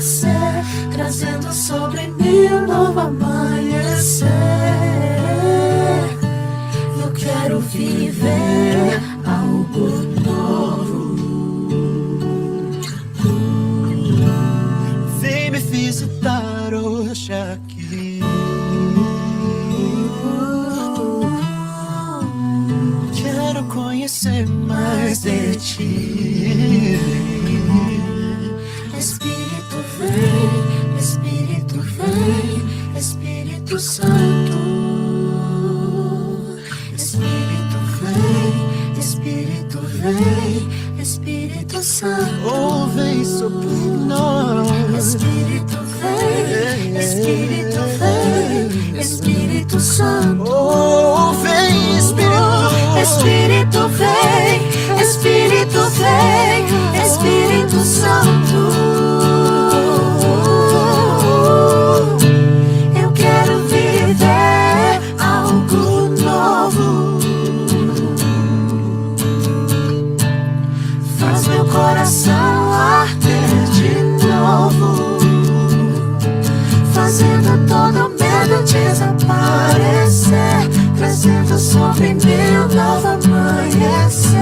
aparecer, trazendo sobre mim um novo amanhecer. Eu quero viver algo novo. Vem me visitar hoje aqui. Quero conhecer mais de ti. Espírito vem, Espírito vem, Espírito Santo. Espírito vem, Espírito vem, Espírito Santo. Oh, vem sobre nós. Espírito vem, Espírito vem, Espírito Santo. Oh, vem, Espírito. Espírito vem, Espírito vem, Espírito Santo. Eu quero viver algo novo. Faz meu coração arder de novo, fazendo todo medo desaparecer, trazendo sobre mim um novo amanhecer.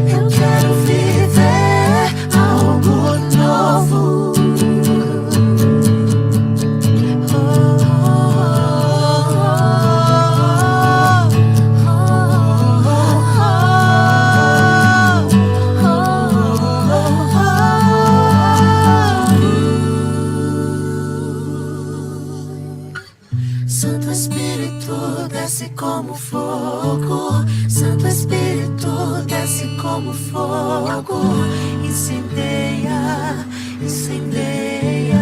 Eu quero viver algo novo. Santo Espírito desce como fogo, Santo Espírito desce como fogo, incendeia, incendeia.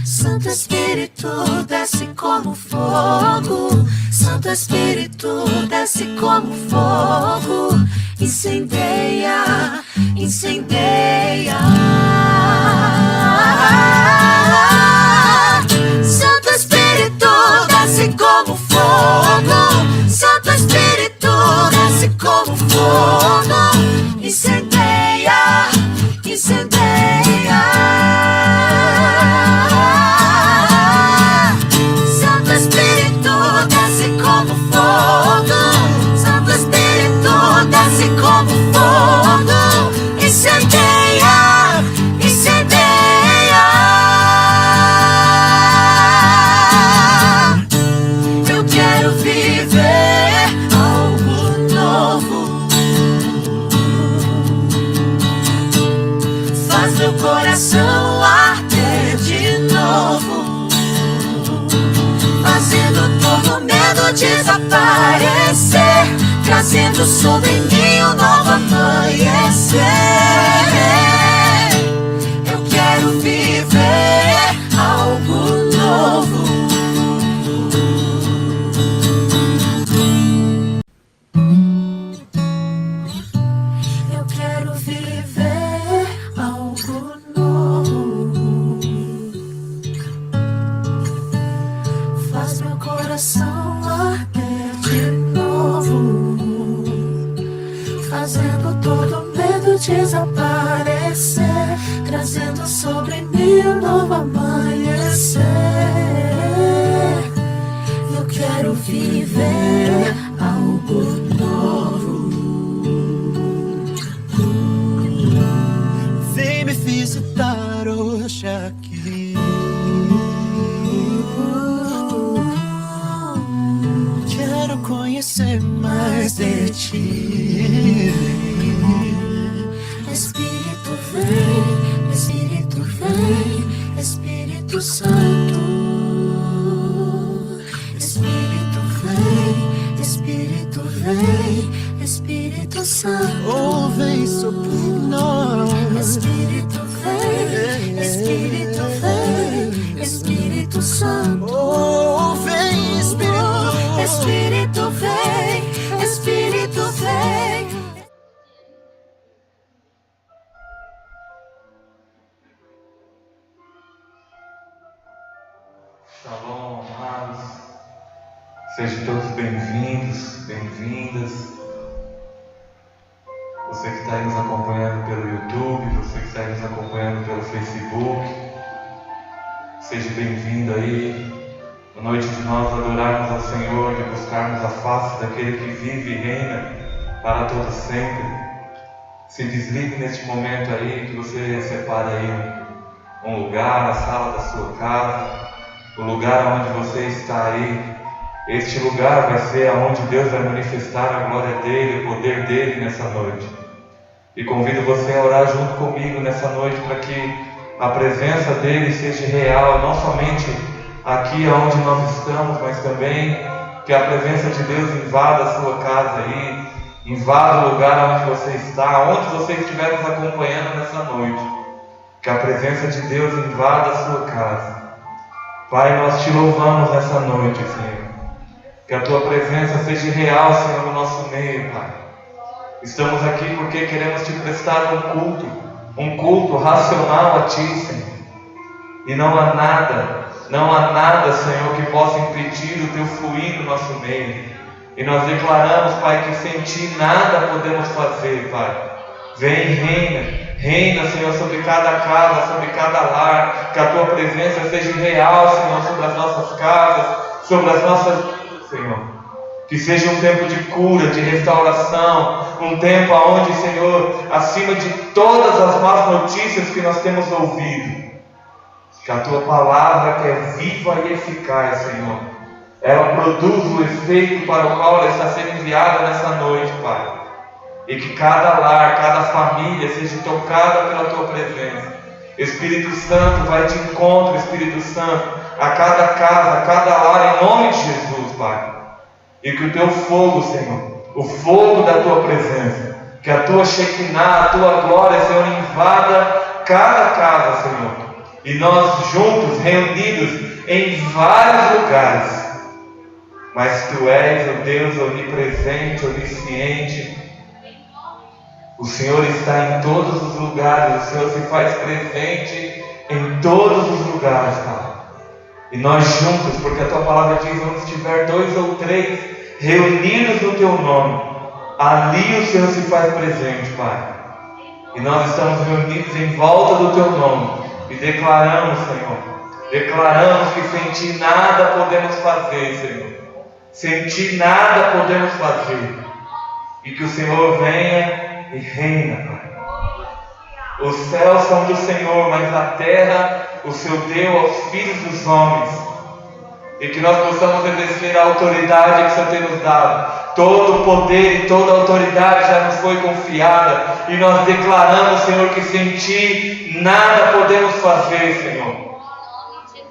Santo Espírito desce como fogo, Santo Espírito desce como fogo, incendeia, incendeia. Santo Espírito desce como fogo, Santo Espírito desce como fogo, incendeia, incendeia. Santo Espírito desce como fogo, Santo Espírito desce como fogo, incendeia, incendeia. Eu quero viver algo novo. Faz meu coração arder de novo, fazendo todo medo desaparecer, trazendo sobre mim um novo amanhecer. Eu quero viver algo novo. Eu quero viver algo novo. Faz meu coração arder de novo, fazendo todo medo desaparecer, trazendo sobre mim um novo amanhecer. Eu quero viver algo novo. Vem me visitar hoje aqui. Quero conhecer mais de ti. Espírito vem, Espírito vem, Espírito Santo. Espírito vem, Espírito vem, Espírito Santo. Oh, vem sobre nós. Espírito vem, Espírito vem, Espírito Santo. Oh, vem, Espírito. Espírito vem, Espírito vem. Shalom, amados. Sejam todos bem-vindos, bem-vindas. você que está aí nos acompanhando pelo YouTube, você que está aí nos acompanhando pelo Facebook. Seja bem-vindo aí, na noite de nós adorarmos ao Senhor, de buscarmos a face daquele que vive e reina para todo sempre. Se desligue neste momento aí, que você separe aí um lugar, a sala da sua casa, o lugar onde você está aí. Este lugar vai ser onde Deus vai manifestar a glória dEle, o poder dEle nessa noite. E convido você a orar junto comigo nessa noite para que a presença dEle seja real, não somente aqui onde nós estamos, mas também que a presença de Deus invada a sua casa aí, invada o lugar onde você está, onde você estiver nos acompanhando nessa noite. Que a presença de Deus invada a sua casa. Pai, nós te louvamos nessa noite, Senhor. Que a tua presença seja real, Senhor, no nosso meio, Pai. Estamos aqui porque queremos te prestar um culto racional a ti, Senhor. E não há nada, Senhor, que possa impedir o teu fluir no nosso meio. E nós declaramos, Pai, que sem ti nada podemos fazer, Pai. Vem e reina, Senhor, sobre cada casa, sobre cada lar. Que a tua presença seja real, Senhor, sobre as nossas casas, sobre as nossas... Senhor, que seja um tempo de cura, de restauração, um tempo onde, Senhor, acima de todas as más notícias que nós temos ouvido, que a tua palavra, que é viva e eficaz, Senhor, ela produz o efeito para o qual ela está sendo enviada nessa noite, Pai. E que cada lar, cada família seja tocada pela tua presença. Espírito Santo, vai de encontro, Espírito Santo, a cada casa, a cada lar, em nome de Jesus, Pai. E que o teu fogo, Senhor, o fogo da tua presença, que a tua Shekinah, a tua glória, Senhor, invada cada casa, Senhor. E nós juntos, reunidos em vários lugares. Mas tu és o Deus onipresente, onisciente. O Senhor está em todos os lugares, o Senhor se faz presente em todos os lugares, Pai. E nós juntos, porque a tua palavra diz, onde estiver 2 ou 3 reunidos no teu nome, ali o Senhor se faz presente, Pai. E nós estamos reunidos em volta do teu nome e declaramos, Senhor, que sem ti nada podemos fazer, Senhor. Sem ti nada podemos fazer. E que o Senhor venha e reina, Pai. Os céus são do Senhor, mas a terra o Senhor deu aos filhos dos homens. E que nós possamos exercer a autoridade que o Senhor tem nos dado. Todo o poder e toda a autoridade já nos foi confiada. E nós declaramos, Senhor, que sem ti nada podemos fazer, Senhor.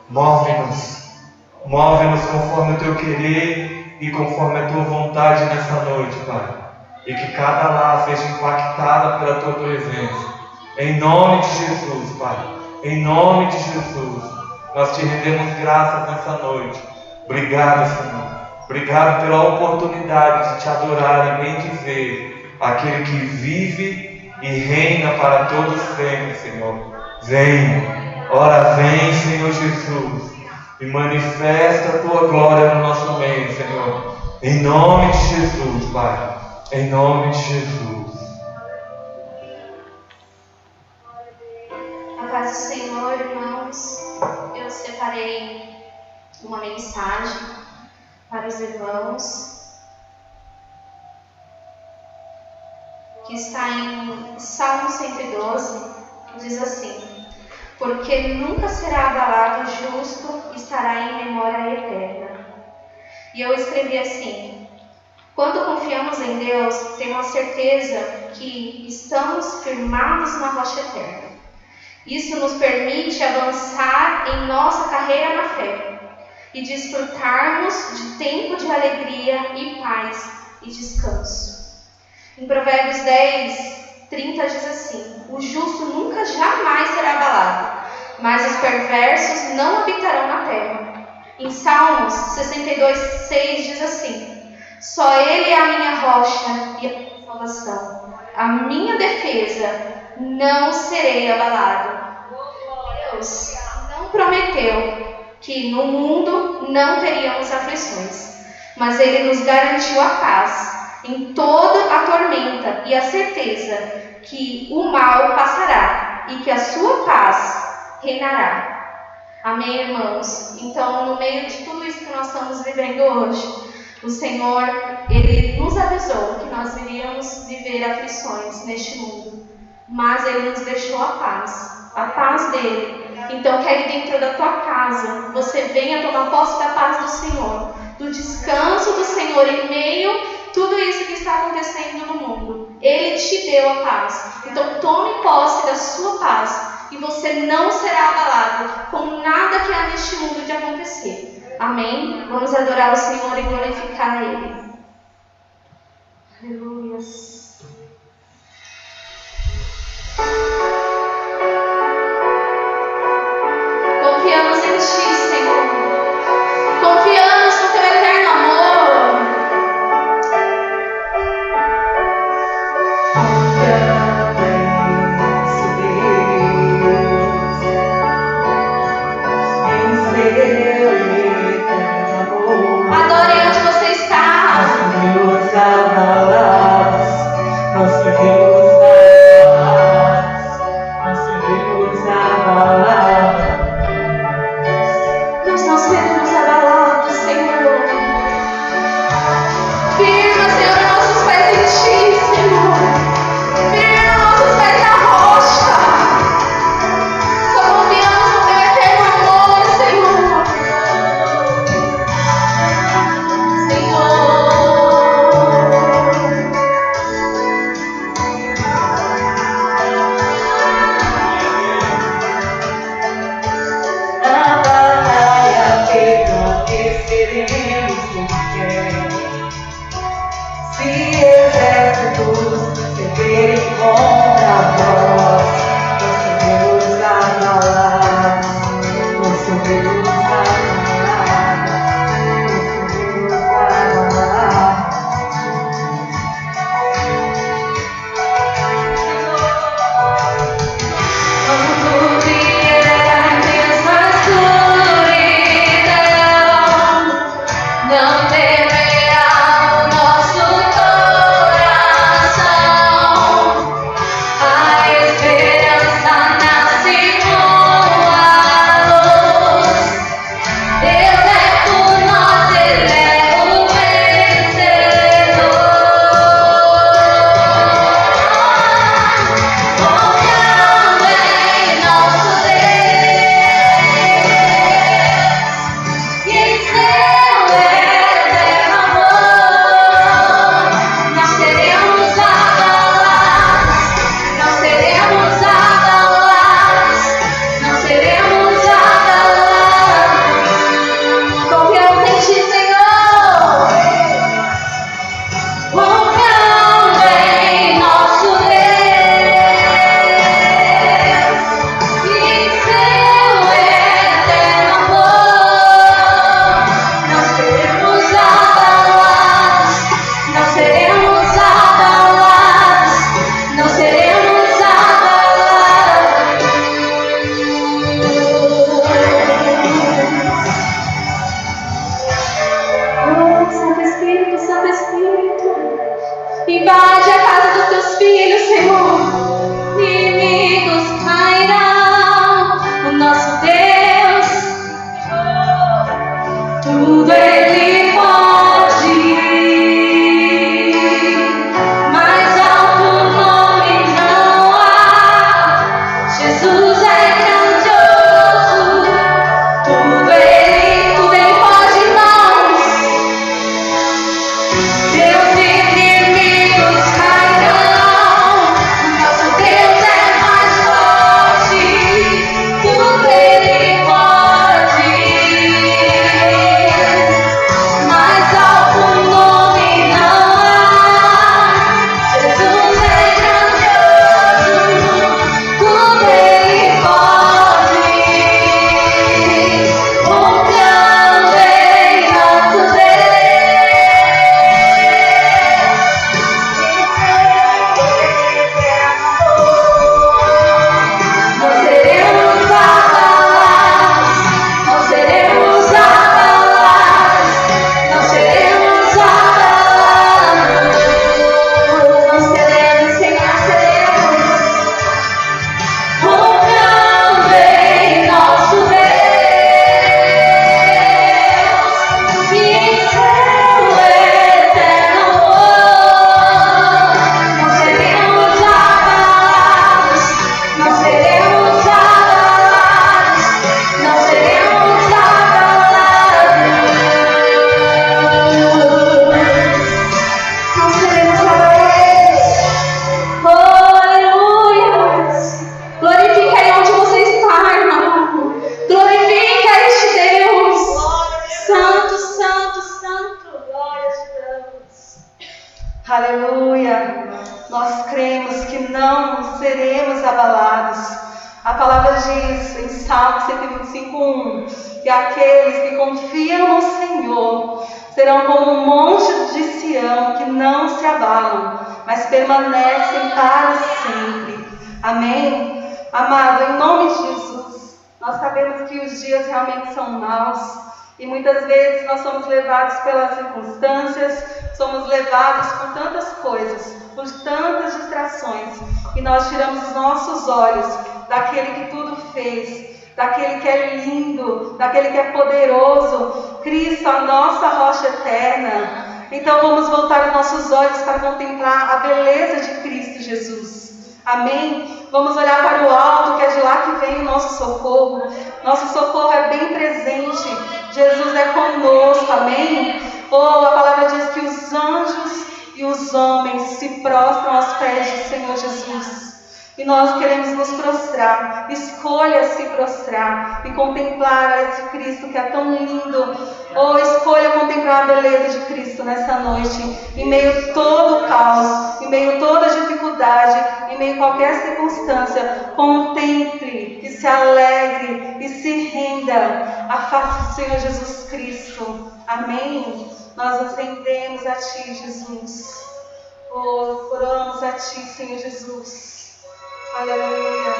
Move-nos conforme o teu querer e conforme a tua vontade nessa noite, Pai. E que cada lar seja impactada pela tua presença. Em nome de Jesus, Pai. Em nome de Jesus. Nós te rendemos graças nessa noite. Obrigado, Senhor. Obrigado pela oportunidade de te adorar e bendizer aquele que vive e reina para todos sempre, Senhor. Vem, ora vem, Senhor Jesus, e manifesta a tua glória no nosso meio, Senhor. Em nome de Jesus, Pai. Em nome de Jesus. A paz do Senhor, irmãos. Eu separei uma mensagem para os irmãos que está em Salmo 112, que diz assim: porque nunca será abalado o justo, estará em memória eterna. E eu escrevi assim: quando confiamos em Deus, temos a certeza que estamos firmados na rocha eterna. Isso nos permite avançar em nossa carreira na fé e desfrutarmos de tempo de alegria e paz e descanso. Em Provérbios 10, 30 diz assim: o justo nunca jamais será abalado, mas os perversos não habitarão na terra. Em Salmos 62, 6 diz assim: só Ele é a minha rocha e a minha salvação, a minha defesa, não serei abalado. Deus não prometeu que no mundo não teríamos aflições, mas Ele nos garantiu a paz. em toda a tormenta e a certeza que o mal passará e que a sua paz reinará. Amém, irmãos? Então, no meio de tudo isso que nós estamos vivendo hoje, o Senhor, Ele nos avisou que nós iríamos viver aflições neste mundo, mas Ele nos deixou a paz dEle. Então, que aí dentro da tua casa, você venha tomar posse da paz do Senhor, do descanso do Senhor em meio a tudo isso que está acontecendo no mundo. Ele te deu a paz. Então, tome posse da sua paz e você não será abalado com nada que há neste mundo de acontecer. Amém? Vamos adorar o Senhor e glorificar a Ele. Aleluia. Confiamos em Ti, Senhor. Confiamos no Teu eterno amor. Adore onde você está. Nós abalados, nós seremos abalados. Nós não seremos abalados, Senhor. Firma, Senhor, nossos pés em Ti, Senhor. Firma nossos pés na rocha. Só confiamos no Teu eterno amor, Senhor. Na batalha permaneceremos em pé. Se exércitos se virem contra nós, nós seremos abalados, nós seremos abalados, nós seremos abalados. Quando vier a mesma escuridão, não seremos abalados. A palavra diz em Salmo 125:1 que aqueles que confiam no Senhor serão como um monte de Sião que não se abalam, mas permanecem para sempre. Amém? Amado, em nome de Jesus, nós sabemos que os dias realmente são maus. E muitas vezes nós somos levados pelas circunstâncias, somos levados por tantas coisas, por tantas distrações, e nós tiramos os nossos olhos daquele que tudo fez, daquele que é lindo, daquele que é poderoso, Cristo, a nossa rocha eterna. Então vamos voltar os nossos olhos para contemplar a beleza de Cristo Jesus. Amém? Vamos olhar para o alto, que é de lá que vem o nosso socorro. Nosso socorro é bem presente. Jesus é conosco, amém? A palavra diz que os anjos e os homens se prostram aos pés do Senhor Jesus. E nós queremos nos prostrar. Escolha se prostrar e contemplar esse Cristo que é tão lindo. Escolha contemplar a beleza de Cristo nessa noite. Em meio a todo o caos, em meio a toda a dificuldade, em meio a qualquer circunstância, contemple e se alegre e se renda à face do Senhor Jesus Cristo. Amém? Nós nos rendemos a Ti, Jesus. Oramos a Ti, Senhor Jesus. Aleluia.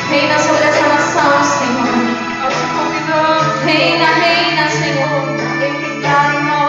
Reina sobre essa nação, Senhor. Nós te convidamos. Reina, reina, Senhor. Ele está em nós.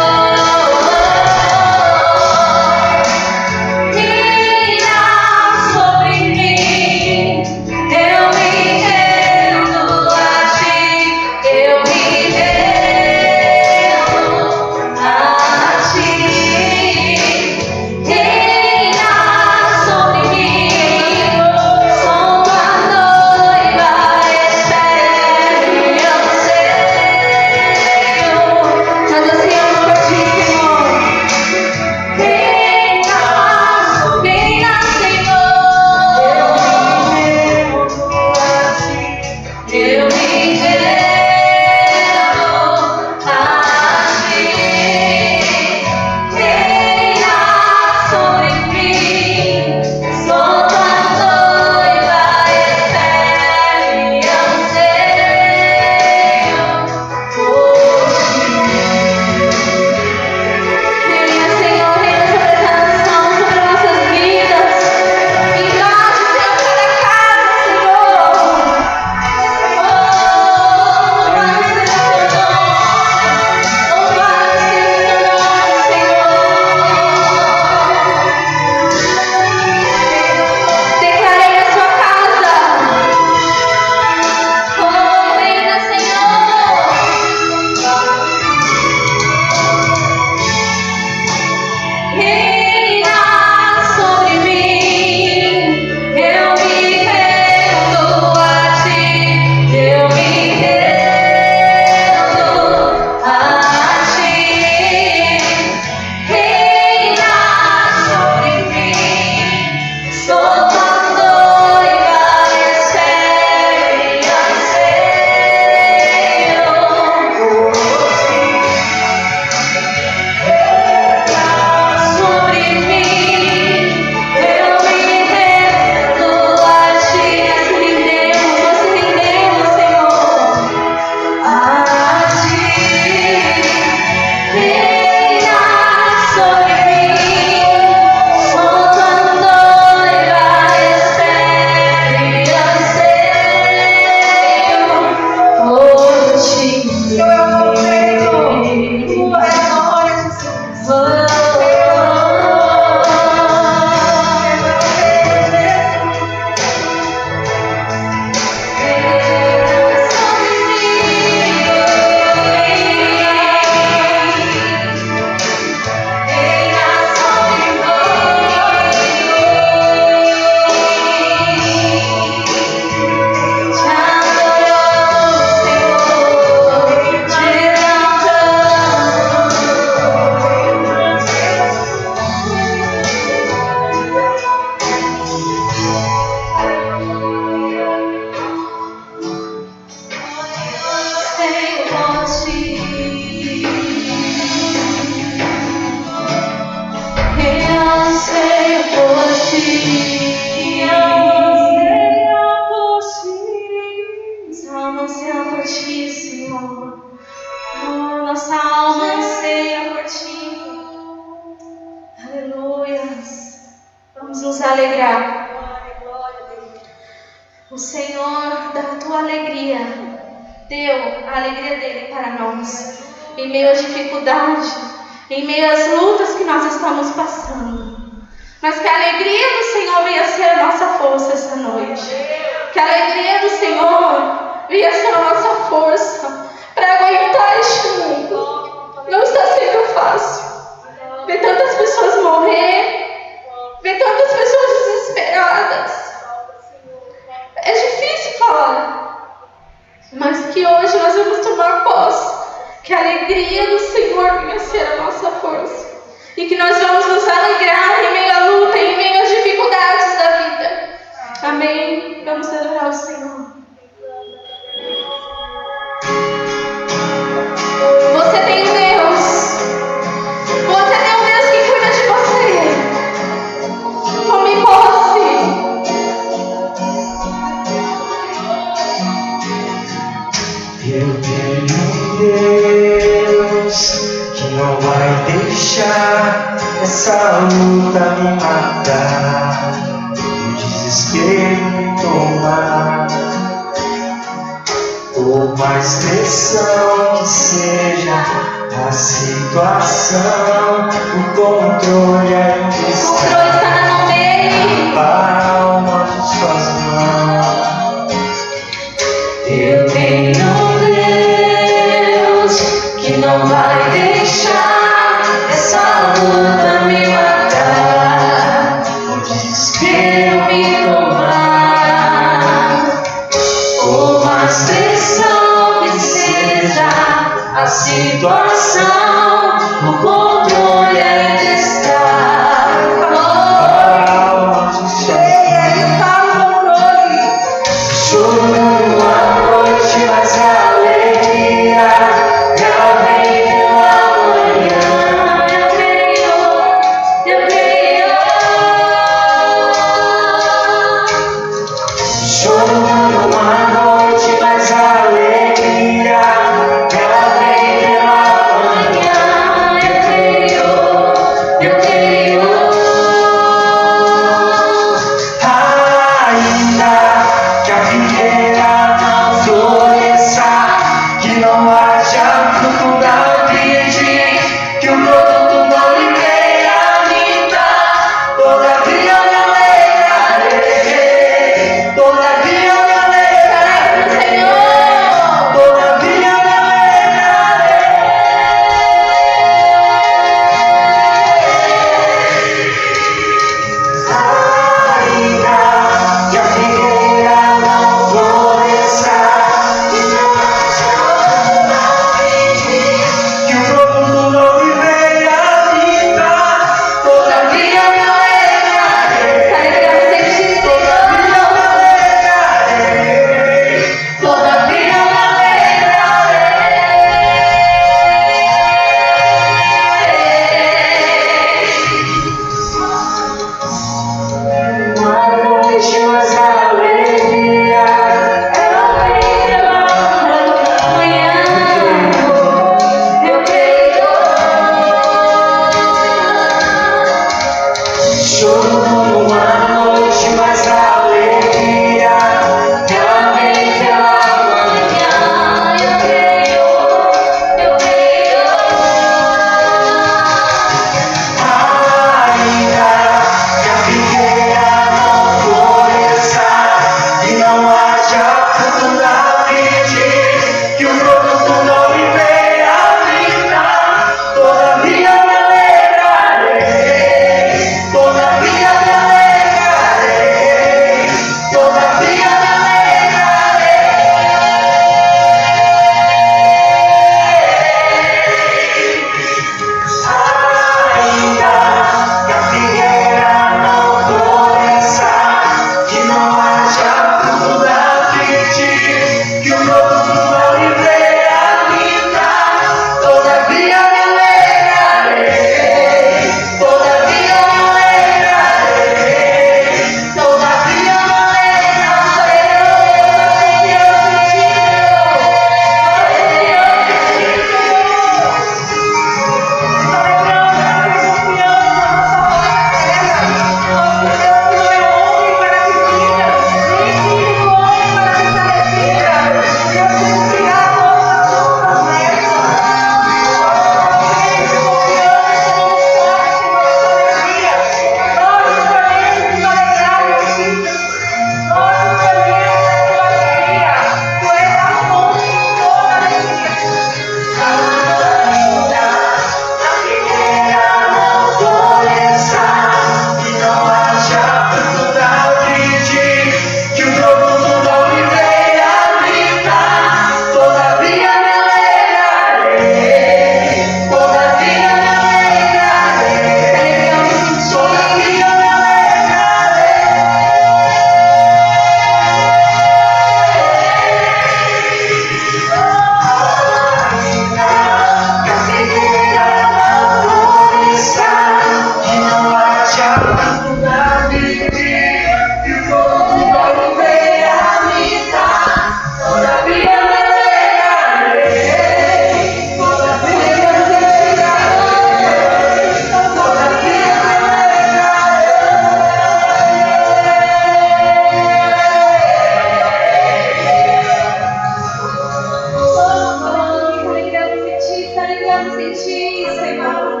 ti, Senhor.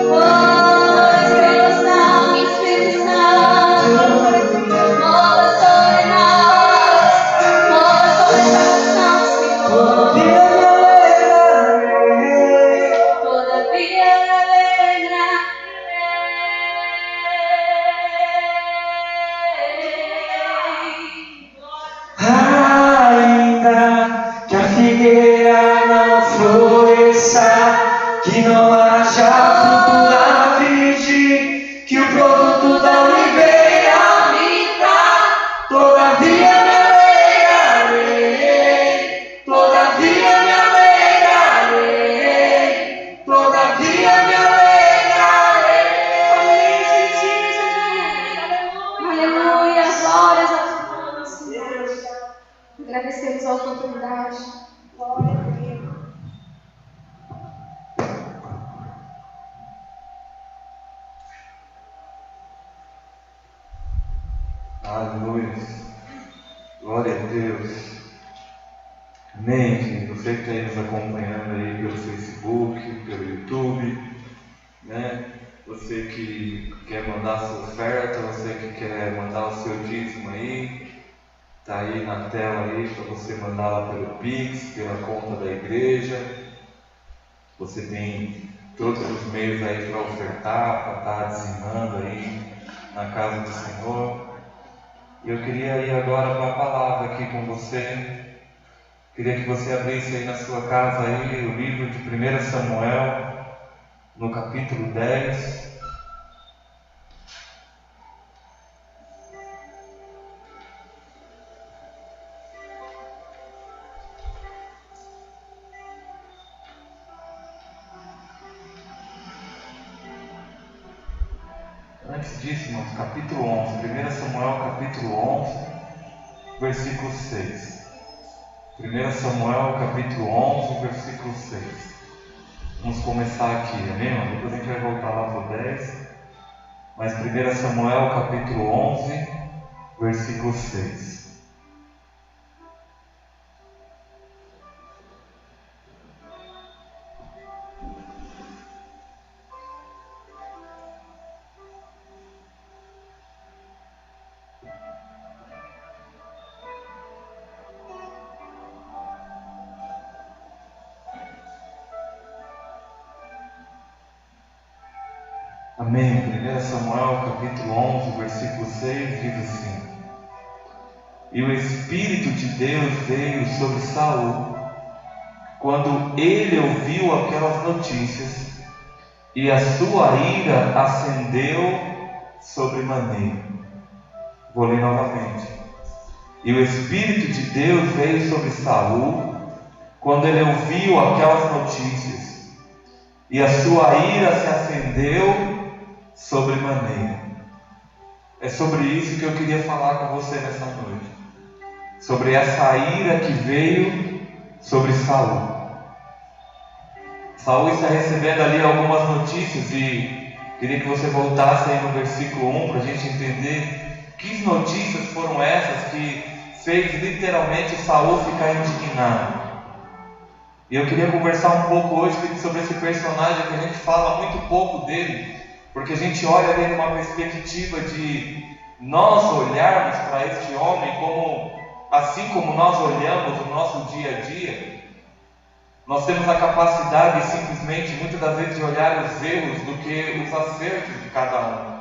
Oh, Espírito Santo, Espírito Santo, mora sobre nós, mora sobre esta nação, Senhor. Todavia me alegrarei. Ainda que a figueira não floresça, que não haja fruto na vide, que o produto da oliveira me dá, todavia me alegrarei, todavia me alegrarei, todavia me alegrarei. Aleluia, glórias a Deus, Senhor. Agradecemos a oportunidade. Glória a Deus. Aleluia. Glória a Deus. Amém, querido. Você que está aí nos acompanhando aí pelo Facebook, pelo YouTube, né? Você que quer mandar sua oferta, você que quer mandar o seu dízimo aí, está aí na tela aí para você mandar lá pelo Pix, pela conta da igreja. Você tem todos os meios aí para ofertar, para estar dizimando aí na casa do Senhor. E eu queria ir agora para a palavra aqui com você. Queria que você abrisse aí na sua casa aí o livro de 1 Samuel, no capítulo 10. Antes disso, irmãos, capítulo 11, 1 Samuel, capítulo 11, versículo 6. 1 Samuel, capítulo 11, versículo 6. Vamos começar aqui, amém, irmão? Depois a gente vai voltar lá para o 10. Mas 1 Samuel, capítulo 11, versículo 6. Amém. 1 Samuel capítulo 11, versículo 6 diz assim: E o Espírito de Deus veio sobre Saul quando ele ouviu aquelas notícias, e a sua ira acendeu sobremaneira. Vou ler novamente. E o Espírito de Deus veio sobre Saul quando ele ouviu aquelas notícias, e a sua ira se acendeu sobremaneira. É sobre isso que eu queria falar com você nessa noite. Sobre essa ira que veio sobre Saul. Saul está recebendo ali algumas notícias e queria que você voltasse aí no versículo 1 para a gente entender que notícias foram essas que fez literalmente Saul ficar indignado. E eu queria conversar um pouco hoje sobre esse personagem que a gente fala muito pouco dele, porque a gente olha dele numa perspectiva de nós olharmos para este homem como, assim como nós olhamos o nosso dia a dia, nós temos a capacidade simplesmente, muitas das vezes, de olhar os erros do que os acertos de cada um.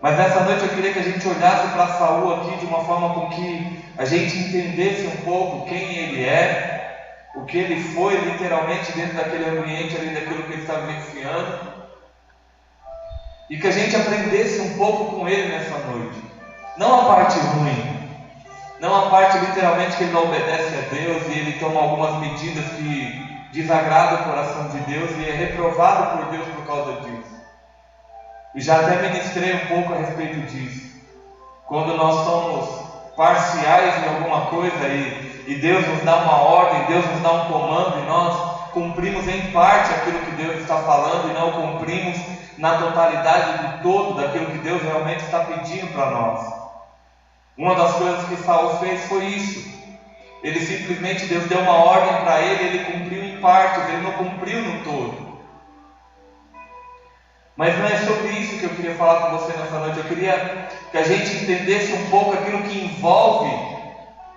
Mas nessa noite eu queria que a gente olhasse para Saul aqui de uma forma com que a gente entendesse um pouco quem ele é, o que ele foi literalmente dentro daquele ambiente ali, daquilo que ele estava vivenciando, e que a gente aprendesse um pouco com ele nessa noite. Não a parte ruim, não a parte literalmente que ele não obedece a Deus e ele toma algumas medidas que desagradam o coração de Deus e é reprovado por Deus por causa disso. E já até ministrei um pouco a respeito disso. Quando nós somos parciais em alguma coisa e Deus nos dá uma ordem, Deus nos dá um comando e nós cumprimos em parte aquilo que Deus está falando e não cumprimos na totalidade do todo daquilo que Deus realmente está pedindo para nós. Uma das coisas que Saul fez foi isso. Ele simplesmente, Deus deu uma ordem para ele, ele cumpriu em em partes, ele não cumpriu no todo. Mas não é sobre isso que eu queria falar com você nessa noite. Eu queria que a gente entendesse um pouco aquilo que envolve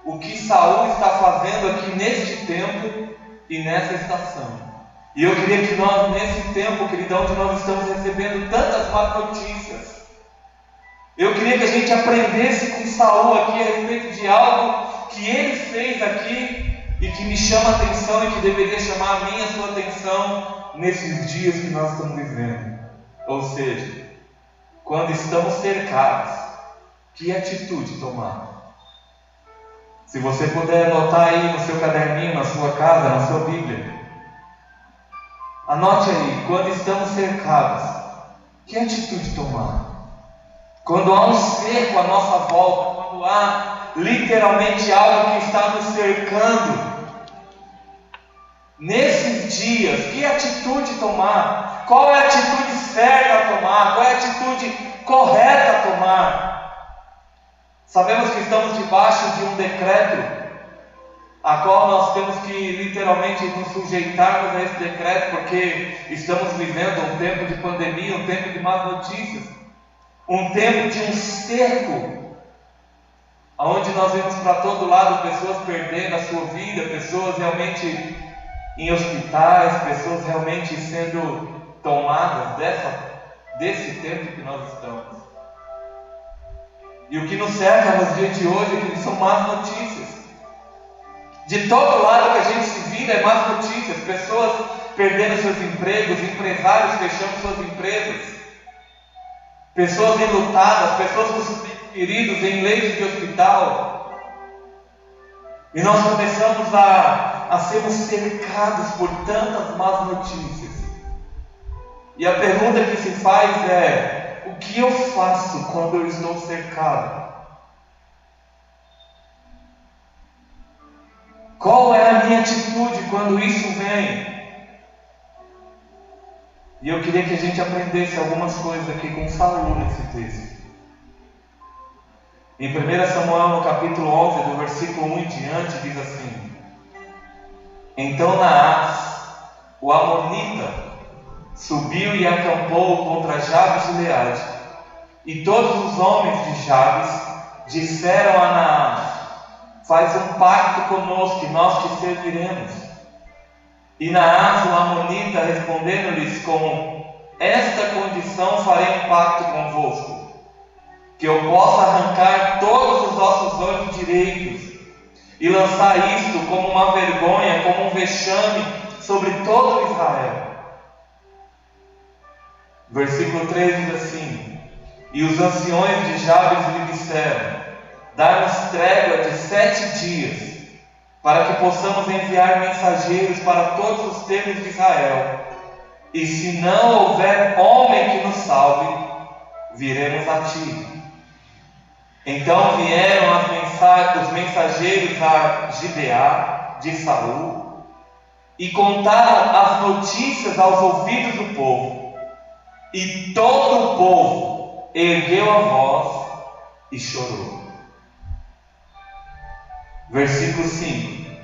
o que Saul está fazendo aqui neste tempo e nessa estação. E eu queria que nós, nesse tempo, queridão, onde nós estamos recebendo tantas más notícias, eu queria que a gente aprendesse com Saul aqui a respeito de algo que ele fez aqui e que me chama a atenção e que deveria chamar a minha e a sua atenção nesses dias que nós estamos vivendo. Ou seja, quando estamos cercados, que atitude tomar? Se você puder anotar aí no seu caderninho, na sua casa, na sua Bíblia, anote aí, quando estamos cercados, que atitude tomar? Quando há um cerco à nossa volta, quando há literalmente algo que está nos cercando, nesses dias, que atitude tomar? Qual é a atitude certa a tomar? Qual é a atitude correta a tomar? Sabemos que estamos debaixo de um decreto, a qual nós temos que literalmente nos sujeitarmos a esse decreto, porque estamos vivendo um tempo de pandemia, um tempo de más notícias, um tempo de um cerco, onde nós vemos para todo lado pessoas perdendo a sua vida, pessoas realmente em hospitais, pessoas realmente sendo tomadas desse tempo que nós estamos. E o que nos cerca nos dias de hoje são más notícias. De todo lado que a gente se vira é más notícias. Pessoas perdendo seus empregos, empresários fechando suas empresas, pessoas enlutadas, pessoas com seus feridos em leitos de hospital. E nós começamos a sermos cercados por tantas más notícias. E a pergunta que se faz é: o que eu faço quando eu estou cercado? Qual é a minha atitude quando isso vem? E eu queria que a gente aprendesse algumas coisas aqui com Saul nesse texto. Em 1 Samuel, no capítulo 11, do versículo 1 em diante, diz assim: Então Naás, o amonita, subiu e acampou contra Jabes de Gileade. E todos os homens de Jabes disseram a Naás: Faz um pacto conosco, que nós te serviremos. E Naás, o amonita, respondendo-lhes: Com esta condição farei um pacto convosco, que eu possa arrancar todos os vossos olhos direitos e lançar isto como uma vergonha, como um vexame sobre todo Israel. Versículo 3 diz assim: E os anciões de Jabes lhe disseram: Dá-nos trégua de 7 dias, para que possamos enviar mensageiros para todos os termos de Israel. E se não houver homem que nos salve, viremos a ti. Então vieram os mensageiros a Gibeá de Saul e contaram as notícias aos ouvidos do povo. E todo o povo ergueu a voz e chorou. Versículo 5: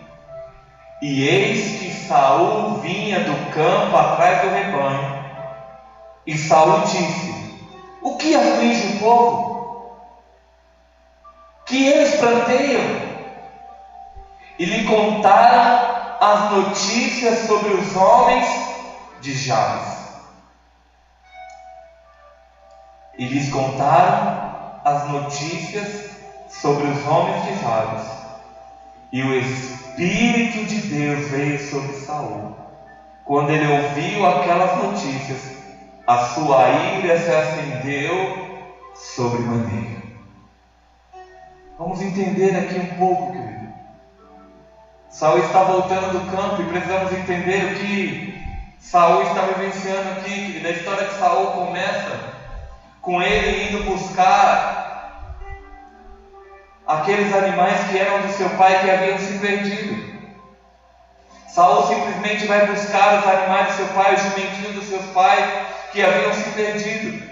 E eis que Saul vinha do campo atrás do rebanho. E Saul disse: O que aflige o povo? Que eles planteiam? E lhe contaram as notícias sobre os homens de Jabes. E lhes contaram as notícias sobre os homens de Jabes. E o Espírito de Deus veio sobre Saul. Quando ele ouviu aquelas notícias, a sua ira se acendeu sobremaneira. Vamos entender aqui um pouco, querido. Saul está voltando do campo e precisamos entender o que Saul está vivenciando aqui, querido. A história de Saul começa com ele indo buscar aqueles animais que eram do seu pai, que haviam se perdido. Saul simplesmente vai buscar os animais do seu pai, os jumentinhos dos seus pais, que haviam se perdido.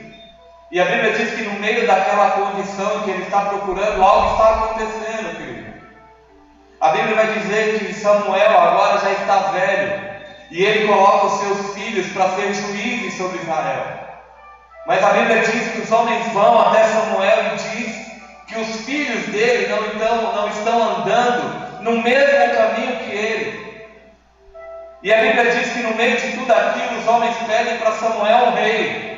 E a Bíblia diz que no meio daquela condição que ele está procurando, algo está acontecendo, querido. A Bíblia vai dizer que Samuel agora já está velho. E ele coloca os seus filhos para ser juízes sobre Israel. Mas a Bíblia diz que os homens vão até Samuel e diz que os filhos dele não estão andando no mesmo caminho que ele. E a Bíblia diz que no meio de tudo aquilo os homens pedem para Samuel um rei.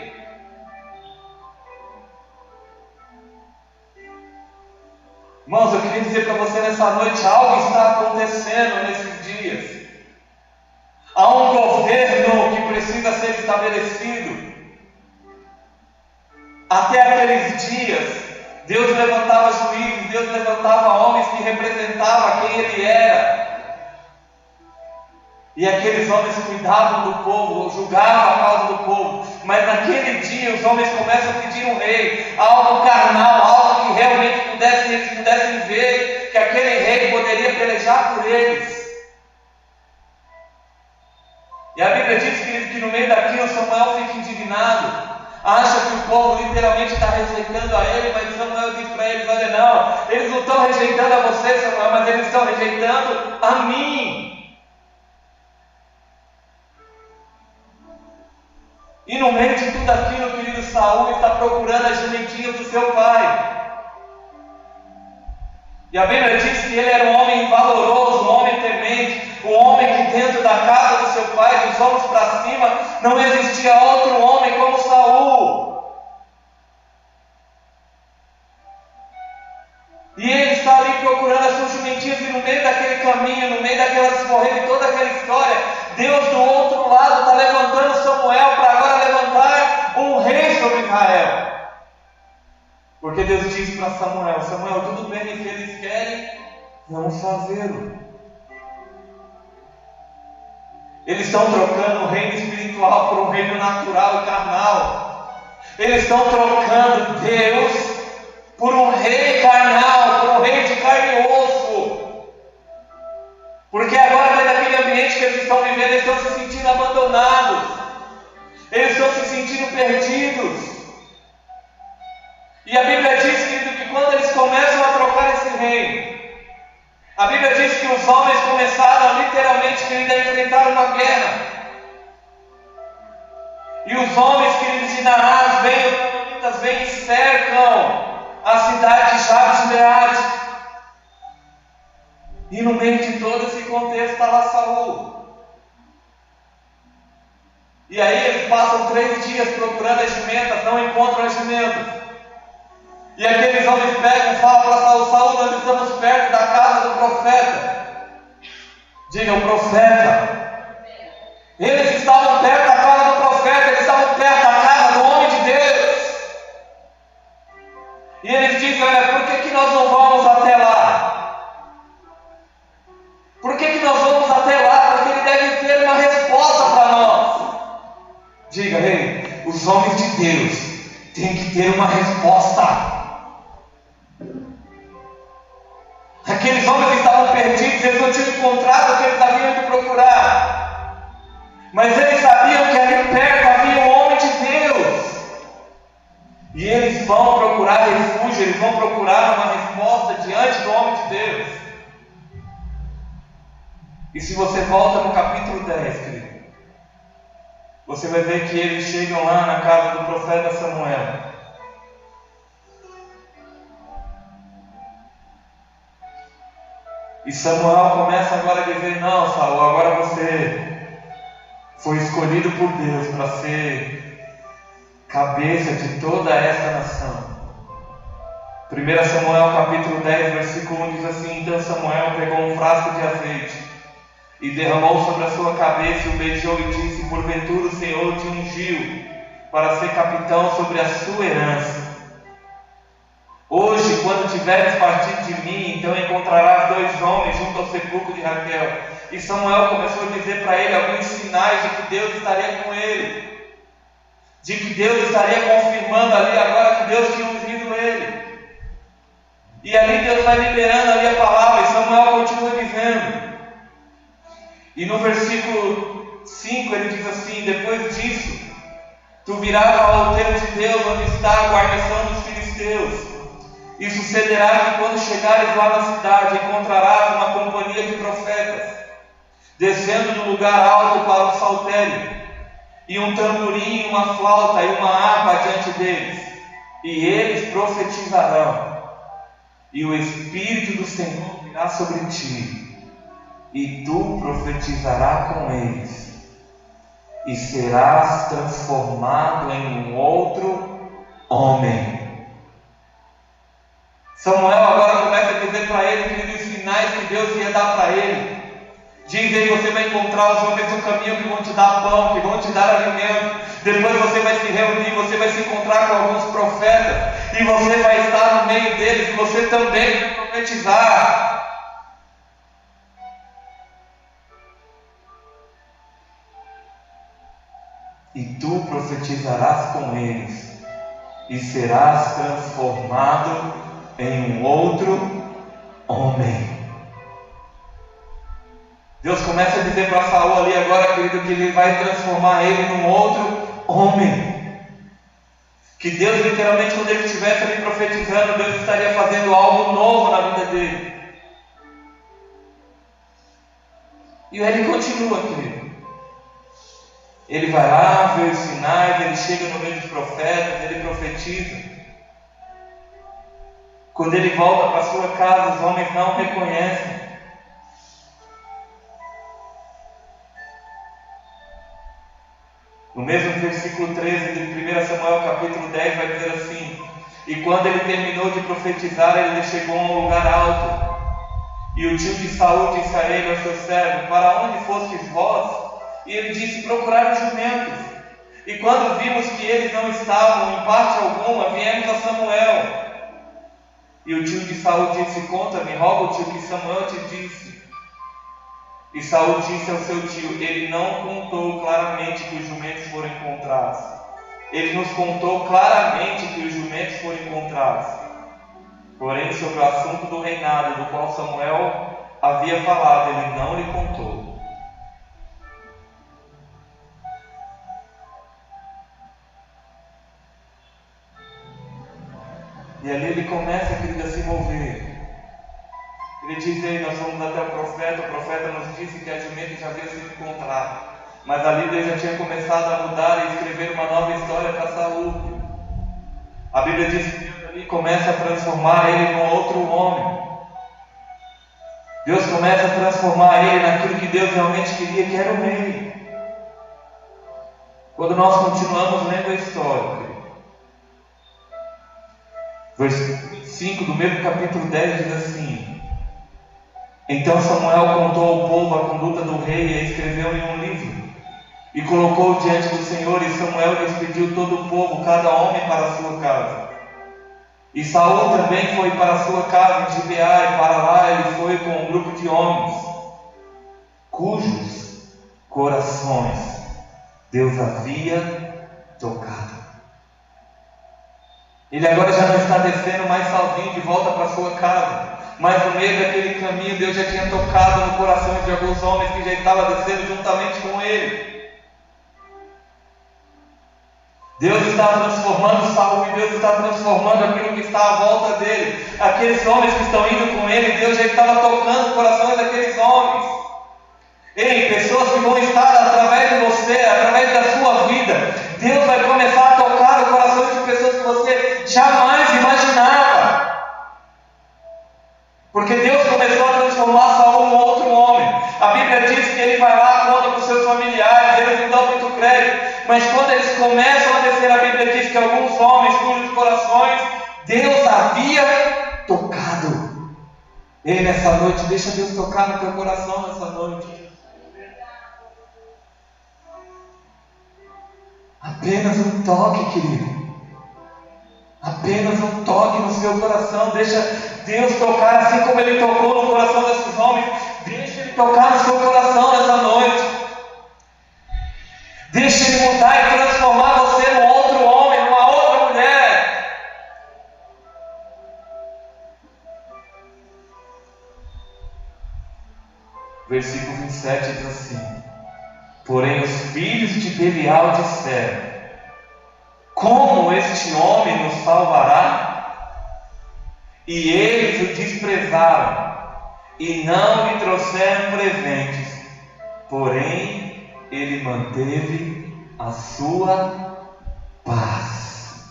Irmãos, eu queria dizer para você nessa noite, algo está acontecendo nesses dias. Há um governo que precisa ser estabelecido. Até aqueles dias, Deus levantava juízes, Deus levantava homens que representavam quem Ele era. E aqueles homens cuidavam do povo, julgavam a causa do povo. Mas naquele dia os homens começam a pedir um rei, algo carnal, algo que realmente eles pudessem ver que aquele rei poderia pelejar por eles. E a Bíblia diz, querido, que no meio daquilo Samuel fica indignado. Acha que o povo literalmente está rejeitando a ele, mas Samuel diz para eles: olha, não, eles não estão rejeitando a você, Samuel, mas eles estão rejeitando a mim. E no meio de tudo aquilo, querido, Saul está procurando as jumentinhas do seu pai. E a Bíblia diz que ele era um homem valoroso, um homem temente, um homem que dentro da casa do seu pai, dos ombros para cima, não existia outro homem como Saul. E ele está ali procurando as suas jumentinhas, e no meio daquele caminho, no meio daquela discorrida, toda aquela história, Deus do outro lado está levantando Samuel para agora levantar um rei sobre Israel. Porque Deus disse para Samuel: Samuel, tudo bem que eles querem, vamos fazê-lo. Eles estão trocando o reino espiritual por um reino natural e carnal. Eles estão trocando Deus por um rei carnal, por um rei de carne e osso. Porque agora, dentro daquele ambiente que eles estão vivendo, eles estão se sentindo abandonados. Eles estão se sentindo perdidos. E a Bíblia diz, querido, que quando eles começam a trocar esse reino, a Bíblia diz que os homens começaram literalmente, querido, a enfrentar uma guerra. E os homens, queridos, de Naás vêm e cercam a cidade de Jabes-Gileade. E no meio de todo esse contexto está lá Saul. E aí eles passam 3 dias procurando as jumentas, não encontram as jumentas. E aqueles homens pegam e falam para Saul: Saul, nós estamos perto da casa do profeta. Diga, o profeta. Eles estavam perto da casa do profeta, eles estavam perto da casa do homem de Deus. E eles dizem: olha, por que nós não vamos até lá? Por que nós vamos até lá? Porque ele deve ter uma resposta para nós. Diga, rei, os homens de Deus têm que ter uma resposta. Aqueles homens estavam perdidos, eles não tinham encontrado o que eles haviam ido procurar. Mas eles sabiam que ali perto havia um homem de Deus. E eles vão procurar refúgio, eles vão procurar uma resposta diante do homem de Deus. E se você volta no capítulo 10, querido, você vai ver que eles chegam lá na casa do profeta Samuel. E Samuel começa agora a dizer: não, Saul, agora você foi escolhido por Deus para ser cabeça de toda esta nação. 1 Samuel capítulo 10, versículo 1 diz assim: então Samuel pegou um frasco de azeite e derramou sobre a sua cabeça, e o beijou e disse: porventura o Senhor te ungiu para ser capitão sobre a sua herança. Hoje, quando tiveres partido de mim, então encontrarás 2 homens junto ao sepulcro de Raquel. E Samuel começou a dizer para ele alguns sinais de que Deus estaria com ele, de que Deus estaria confirmando ali agora que Deus tinha ungido ele. E ali Deus vai liberando ali a palavra, e Samuel continua dizendo. E no versículo 5 ele diz assim: depois disso, tu virás ao alteiro de Deus, onde está a guarnição dos filisteus. E sucederá que quando chegares lá na cidade, encontrarás uma companhia de profetas. descendo do lugar alto para o saltério, e um tamborim, uma flauta e uma harpa diante deles, e eles profetizarão, e o Espírito do Senhor virá sobre ti, e tu profetizarás com eles, e serás transformado em um outro homem. Samuel agora começa a dizer para ele, querido, os sinais que Deus ia dar para ele. Diz aí, você vai encontrar os homens do caminho que vão te dar pão, que vão te dar alimento. Depois você vai se reunir, você vai se encontrar com alguns profetas, e você vai estar no meio deles, e você também vai profetizar. E tu profetizarás com eles, e serás transformado em um outro homem. Deus começa a dizer para Saul ali agora, querido, que ele vai transformar ele num outro homem. Que Deus literalmente, quando ele estivesse ali profetizando, Deus estaria fazendo algo novo na vida dele. E aí ele continua, querido. Ele vai lá, vê os sinais, ele chega no meio dos profetas, ele profetiza. Quando ele volta para sua casa, os homens não reconhecem. No mesmo versículo 13 de 1 Samuel capítulo 10 vai dizer assim: e quando ele terminou de profetizar, ele chegou a um lugar alto, e o tio de Saul disse a ele, ao seu servo: para onde fostes vós? E ele disse: procurar os jumentos. E quando vimos que eles não estavam em parte alguma, viemos a Samuel. E o tio de Saul disse: conta-me, rogo-te o que Samuel te disse. E Saul disse ao seu tio: ele não contou claramente que os jumentos foram encontrados. Ele nos contou claramente que os jumentos foram encontrados. Porém, sobre o assunto do reinado, do qual Samuel havia falado, ele não lhe contou. E ali ele começa, querido, a se mover. Ele diz aí: nós fomos até o profeta nos disse que a jumenta já havia sido encontrada. Mas ali Deus já tinha começado a mudar e escrever uma nova história para Saul. A Bíblia diz que Deus ali começa a transformar ele num outro homem. Deus começa a transformar ele naquilo que Deus realmente queria, que era o rei. Quando nós continuamos lendo a história, versículo 5 do mesmo capítulo 10 diz assim: então Samuel contou ao povo a conduta do rei e escreveu em um livro, e colocou diante do Senhor, e Samuel despediu todo o povo, cada homem para a sua casa. E Saul também foi para a sua casa em Gibeá, e para lá ele foi com um grupo de homens, cujos corações Deus havia tocado. Ele agora já não está descendo mais sozinho de volta para a sua casa, mas no meio daquele caminho Deus já tinha tocado no coração de alguns homens que já estavam descendo juntamente com ele. Deus está transformando Saul e Deus está transformando aquilo que está à volta dele. Aqueles homens que estão indo com ele, Deus já estava tocando os corações daqueles homens. Ei, pessoas que vão estar através de você, através da sua vida, Deus vai começar a tocar os corações de pessoas que você jamais imaginava. Porque Deus começou a transformar Saul em outro homem. A Bíblia diz que ele vai lá, conta com seus familiares, eles não dão muito crédito. Mas quando eles começam a descer, a Bíblia diz que alguns homens cujos corações Deus havia tocado. Ei, nessa noite, deixa Deus tocar no teu coração nessa noite. Apenas um toque, querido. Apenas um toque no seu coração. Deixa Deus tocar assim como Ele tocou no coração desses homens. Deixa Ele tocar no seu coração nessa noite. Deixa Ele mudar e transformar você num outro homem, numa outra mulher. Versículo 27 diz assim: porém os filhos de Belial disseram: como este homem nos salvará? E eles o desprezaram, e não lhe trouxeram presentes, porém ele manteve a sua paz.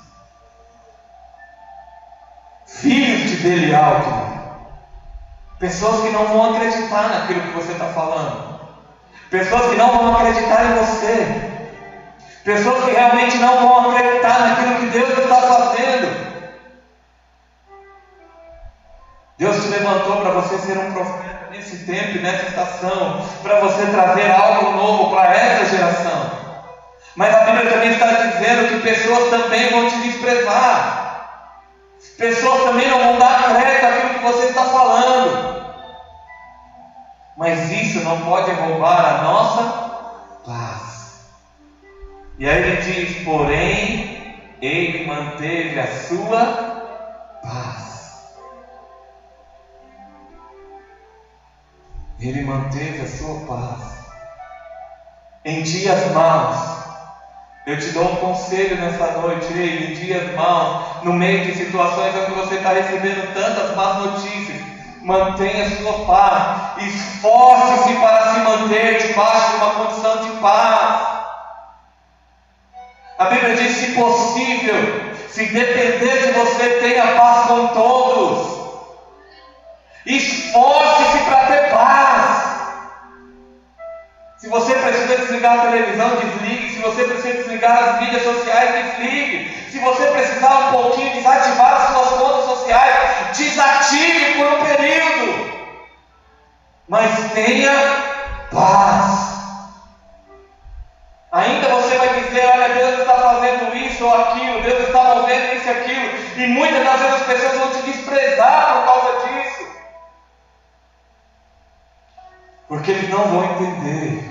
Filhos de Belial, querido. Pessoas que não vão acreditar naquilo que você está falando. Pessoas que não vão acreditar em você. Pessoas que realmente não vão acreditar naquilo que Deus está fazendo. Deus te levantou para você ser um profeta nesse tempo e nessa estação, para você trazer algo novo para essa geração. Mas a Bíblia também está dizendo que pessoas também vão te desprezar. Pessoas também não vão dar crédito àquilo que você está falando. Mas isso não pode roubar a nossa paz. E aí ele diz, porém, ele manteve a sua paz. Ele manteve a sua paz. Em dias maus, eu te dou um conselho nessa noite, em dias maus, no meio de situações onde você está recebendo tantas más notícias, mantenha a sua paz, esforce-se para se manter debaixo de uma condição de paz. A Bíblia diz, se possível, se depender de você, tenha paz com todos. Esforce-se para ter paz. Se você precisa desligar a televisão, desligue. Se você precisa desligar as mídias sociais, desligue. Se você precisar um pouquinho desativar as suas contas sociais, desative por um período. Mas tenha paz. Ainda você vai dizer, olha, Deus está fazendo isso ou aquilo, Deus está movendo isso e aquilo. E muitas das vezes as pessoas vão te desprezar por causa disso. Porque eles não vão entender,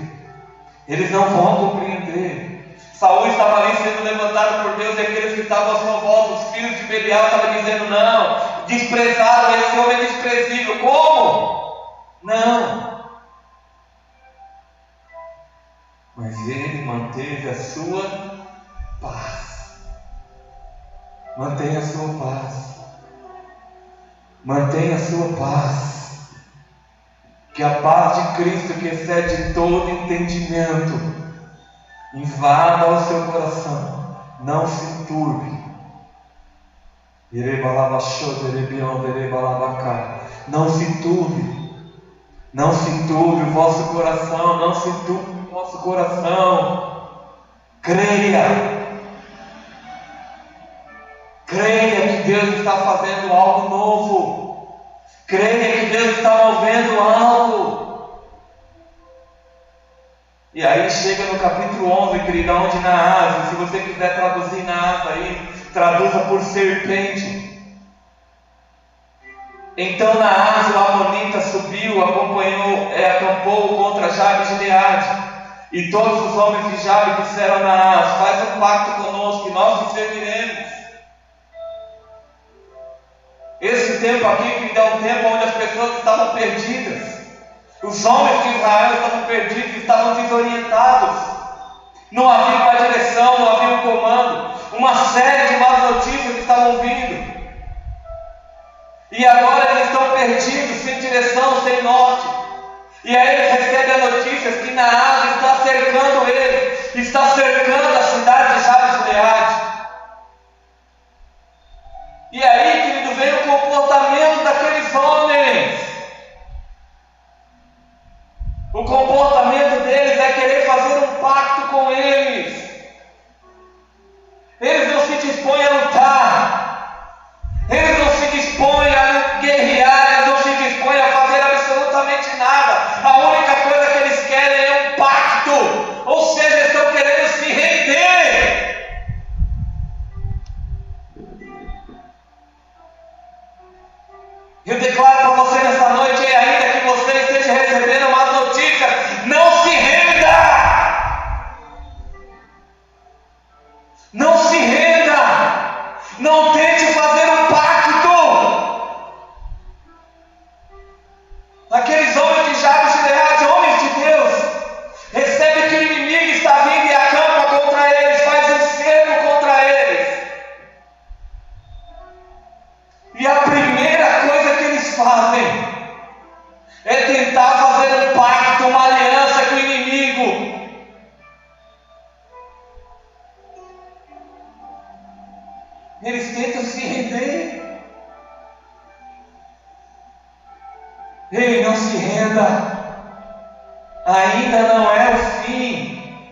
eles não vão compreender. Saul estava ali sendo levantado por Deus e aqueles que estavam à sua volta, os filhos de Belial, estavam dizendo, não, desprezaram, esse homem é desprezível. Como? Não. Mas ele manteve a sua paz. Mantenha a sua paz. Mantenha a sua paz. Que a paz de Cristo, que excede todo entendimento, invada o seu coração. Não se turbe. Não se turbe. Não se turbe o vosso coração. Não se turbe o vosso coração. Creia. Creia que Deus está fazendo algo novo. Creia que Deus está movendo algo. E aí chega no capítulo 11, querida, onde Naás, se você quiser traduzir Naás aí, traduza por serpente. Então Naás, o amonita, subiu, acampou contra Jabe e Gileade. E todos os homens de Jabe disseram a Naás, faz um pacto conosco e nós te serviremos. Esse tempo aqui é um tempo onde as pessoas estavam perdidas. Os homens de Israel estavam perdidos, estavam desorientados. Não havia uma direção, não havia um comando. Uma série de más notícias estavam vindo. E agora eles estão perdidos, sem direção, sem norte. E aí eles recebem a notícia que Naás está cercando eles, está cercando a cidade de Jabe e Gileade. E aí, querido, vem o comportamento daqueles homens. O comportamento deles é querer fazer um pacto com eles. Eles não se dispõem a lutar. Eles não se dispõem a guerrear. Eles não se dispõem a fazer absolutamente nada. A única coisa que eles querem é um pacto. Ou seja, eles estão querendo se render. Eu declaro para você nessa noite, e ainda que você esteja recebendo más notícias, não se renda! Não se renda! Não tente fazer um pacto! Aqueles homens de Jabe e Gileade, homens de Deus, recebem que o inimigo está vindo e acampa contra eles, faz um cerco contra eles. E a primeira coisa fazem é tentar fazer um pacto, uma aliança com o inimigo. Eles tentam se render. Ei, não se renda. Ainda não é o fim.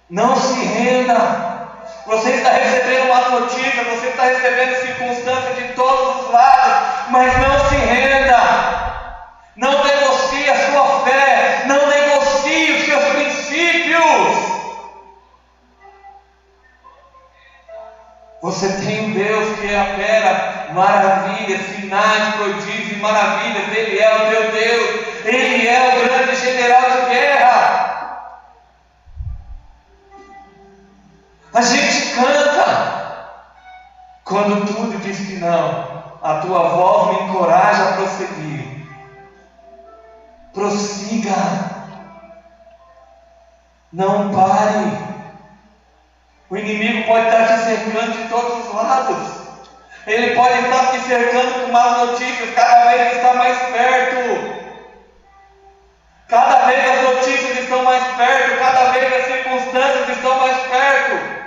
Não se renda. Você está recebendo uma notícia, você está recebendo circunstâncias de todos os lados, mas não se renda. Não negocie a sua fé, não negocie os seus princípios. Você tem um Deus que opera maravilhas, sinais, prodígios e maravilhas. Ele é o teu Deus. Ele é o grande general de guerra. A gente canta. Quando tudo diz que não, a tua voz me encoraja a prosseguir. Prossiga. Não pare. O inimigo pode estar te cercando de todos os lados. Ele pode estar te cercando com más notícias. Cada vez está mais perto. Cada vez as notícias estão mais perto. Cada vez as circunstâncias estão mais perto.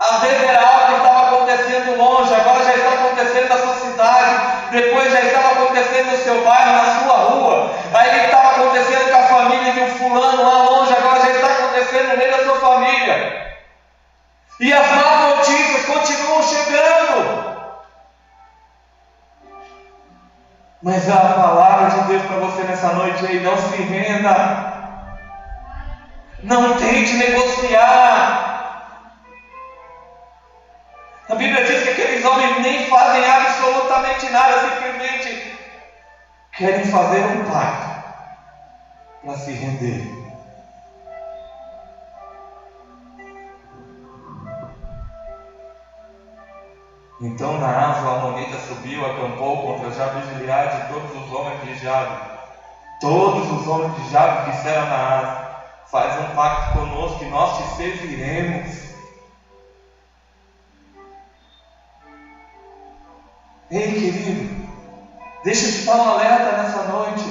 Às vezes era algo que estava acontecendo longe, agora já está acontecendo na sua cidade. Depois já estava acontecendo no seu bairro, na sua rua. Aí estava acontecendo com a família de um fulano lá longe, agora já está acontecendo no meio da sua família. E as más notícias continuam chegando. Mas a palavra de Deus para você nessa noite aí, não se renda. Não tente negociar. A Bíblia diz que aqueles homens nem fazem absolutamente nada, simplesmente querem fazer um pacto para se render. Então Naás, o amonita, subiu, acampou contra Jabe e Gileade e todos os homens de Jabe. Todos os homens de Jabe disseram a Naás: faz um pacto conosco e nós te serviremos. Ei, querido, deixa eu te dar um alerta nessa noite.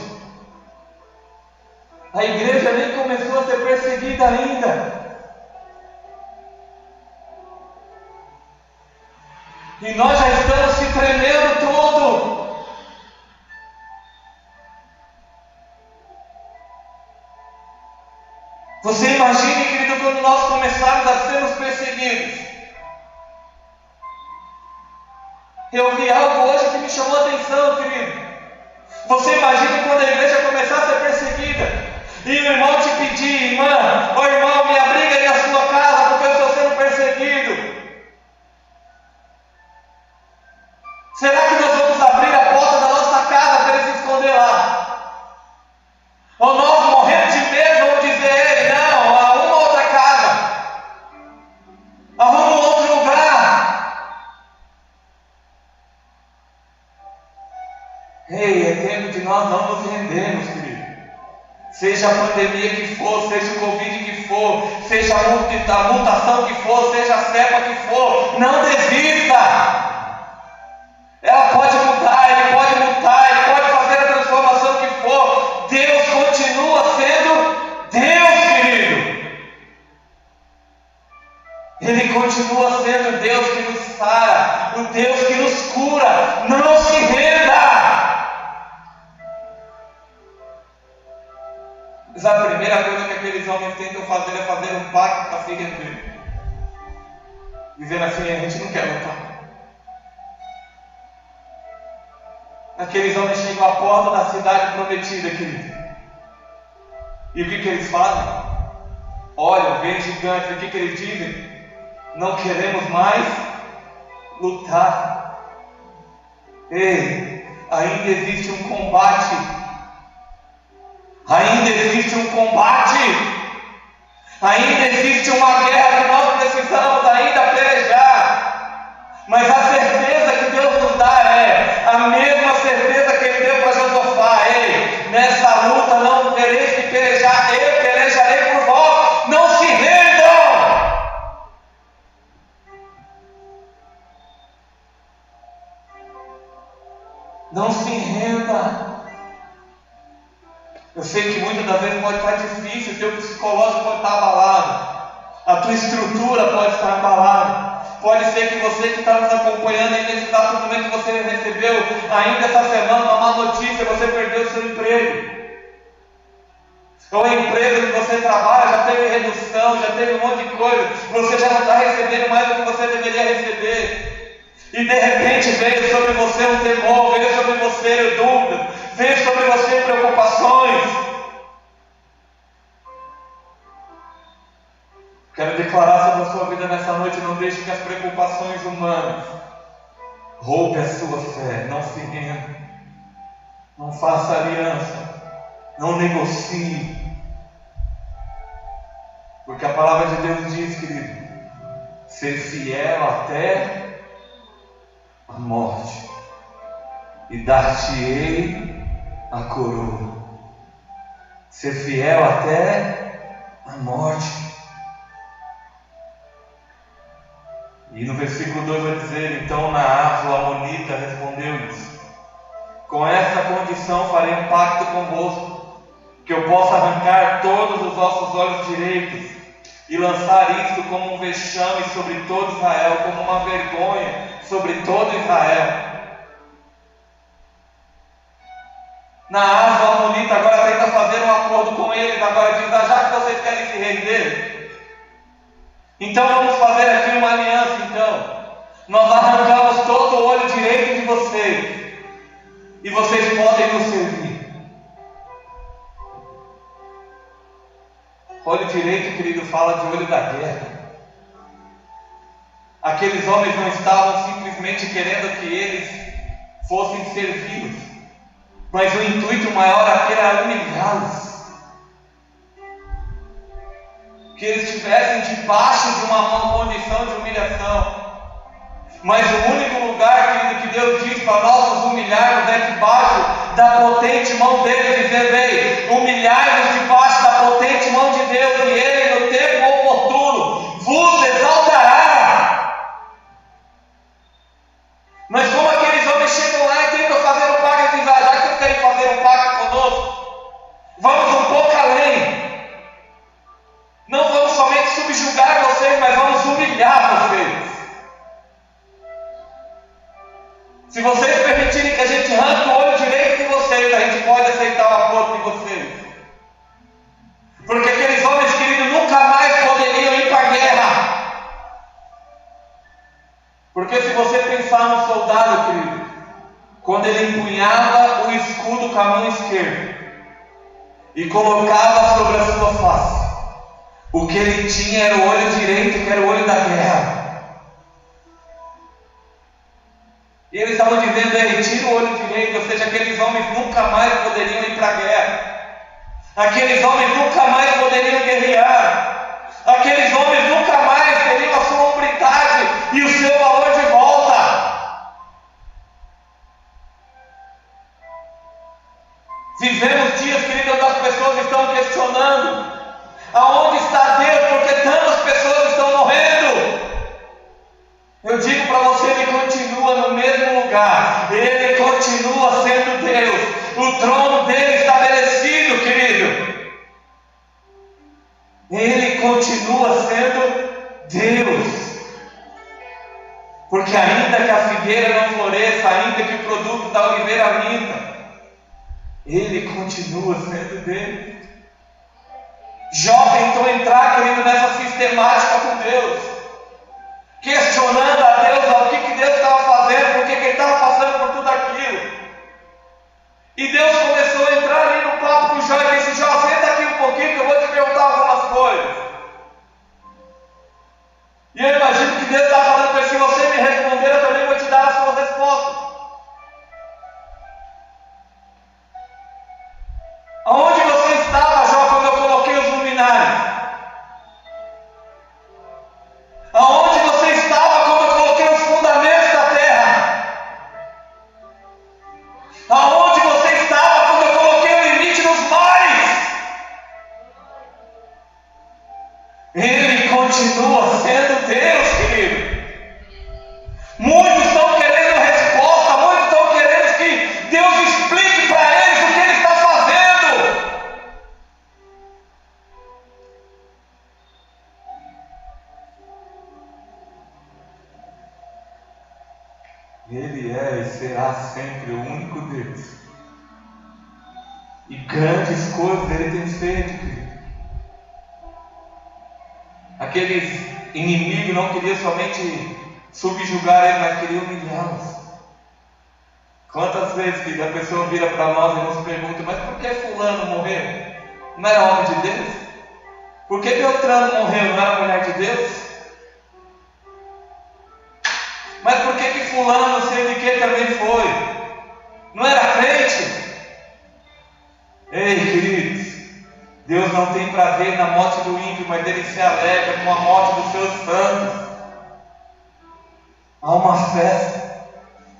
A igreja nem começou a ser perseguida ainda. E nós já estamos se tremendo todo. Você imagine, querido, quando nós começarmos a sermos perseguidos. Eu vi algo hoje que me chamou a atenção, querido. Você imagina quando a igreja começar a ser perseguida e o irmão te pedir: irmã, ô irmão, me abriga aí na sua casa porque eu estou sendo perseguido. Será que nós vamos abrir a porta da nossa casa para ele se esconder lá? Ou nós, morrendo de medo, vamos dizer a ele: não, arruma outra casa, arruma outro lugar. Ei, é tempo de nós não nos rendermos, querido. Seja a pandemia que for, seja o Covid que for, seja a mutação que for, seja a cepa que for, não desista. Ela pode mudar, ele pode mutar, ele pode fazer a transformação que for. Deus continua sendo Deus, querido. Ele continua sendo Deus que nos sara, o Deus que nos cura. Não se renda. Mas a primeira coisa que aqueles homens tentam fazer é fazer um pacto para se render. Dizendo assim: a gente não quer lutar. Aqueles homens chegam à porta da cidade prometida, querido. E o que eles fazem? Olham, veem gigantes, e o que eles dizem? Não queremos mais lutar. Ei, ainda existe um combate. Ainda existe um combate. Ainda existe uma guerra que nós precisamos ainda pelejar. Mas a certeza que Deus nos dá é a mesma certeza que Ele deu para Josafá. Ei, nessa luta não tereis que pelejar, eu pelejarei por vós. Não se rendam. Não se renda. Eu sei que muitas das vezes pode estar difícil, o teu psicológico pode estar abalado, a tua estrutura pode estar abalada. Pode ser que você que está nos acompanhando aí nesse exato momento, você recebeu ainda essa semana uma má notícia, você perdeu o seu emprego. Ou a empresa que você trabalha já teve redução, já teve um monte de coisa, você já não está recebendo mais do que você deveria receber. E de repente veio sobre você um temor, veio sobre você dúvida, veio sobre você preocupações. Quero declarar sobre a sua vida nessa noite: não deixe que as preocupações humanas roubem a sua fé. Não se renda, não faça aliança, não negocie. Porque a palavra de Deus diz, querido, ser fiel até a morte, e dar-te-ei a coroa. Ser fiel até a morte. E no versículo 2 vai dizer: então Naás, o amonita, respondeu-lhes: com esta condição farei um pacto convosco, que eu possa arrancar todos os vossos olhos direitos e lançar isto como um vexame sobre todo Israel, como uma vergonha sobre todo Israel. Naás, o amonita, agora tenta fazer um acordo com eles. Agora diz: já que vocês querem se render, então vamos fazer aqui uma aliança. Então nós arrancamos todo o olho direito de vocês, e vocês podem nos servir. Olho direito, querido, fala de olho da guerra. Aqueles homens não estavam simplesmente querendo que eles fossem servidos, mas o intuito maior aqui era humilhá-los, que eles estivessem debaixo de uma condição de humilhação. Mas o único lugar, querido, que Deus diz para nós nos humilharmos é debaixo da potente mão dele, dizendo: ei, humilhai-vos debaixo da potente mão de Deus, e ele no tempo oportuno vos exaltará. Mas como aqueles homens chegam lá e tentam fazer um pacto, e dizem: já que vocês querem fazer um pacto conosco, vamos um pouco além. Não vamos somente subjugar vocês, mas vamos humilhar vocês. Se vocês permitirem que a gente arranque o olho direito de vocês, a gente pode aceitar o acordo de vocês. Porque aqueles homens, queridos, nunca mais poderiam ir para a guerra. Porque se você pensar no soldado, querido, quando ele empunhava o escudo com a mão esquerda e colocava sobre a sua face, o que ele tinha era o olho direito, que era o olho da guerra. E eles estavam dizendo: ei, tira o olho direito, ou seja, aqueles homens nunca mais poderiam ir para a guerra. Aqueles homens nunca mais poderiam guerrear. Aqueles homens nunca mais teriam a sua hombridade e o seu valor de volta. Vivemos dias, querido, onde as pessoas estão questionando: aonde está Deus? Porque tantas pessoas estão morrendo. Eu digo para você: ele continua no mesmo lugar, ele continua sendo Deus, o trono dele estabelecido, querido. Ele continua sendo Deus. Porque ainda que a figueira não floresça, ainda que o produto da oliveira minta, ele continua sendo Deus. Jó tentou entrar, querido, nessa sistemática com Deus, questionando a Deus o que Deus estava fazendo, por que ele estava passando por tudo aquilo. E Deus começou a entrar ali no papo com Jó e disse: Jó, senta aqui um pouquinho que eu vou te perguntar algumas coisas. E eu imagino que Deus estava falando para ele: se você me responder, eu também vou te dar a sua resposta. Aonde você estava, Jó, quando eu coloquei os luminares? Aonde você estava quando eu coloquei os fundamentos da terra? Aonde você estava quando eu coloquei o limite dos mares? Ele continua sendo Deus, querido. Muitos estão querendo resposta, muitos estão querendo que Deus explique para eles o que Ele está fazendo. Ele é e será sempre o único Deus. E grandes coisas Ele tem feito, querido. Aqueles inimigos não queriam somente subjugar Ele, mas queriam humilhá-los. Quantas vezes que a pessoa vira para nós e nos pergunta: mas por que fulano morreu? Não era homem de Deus? Por que Beltrano morreu? Não era mulher de Deus? Mas por que fulano não sei de que também foi? Não era crente? Ei, queridos, Deus não tem prazer na morte do ímpio, mas Ele se alegra com a morte dos seus santos. Há uma festa.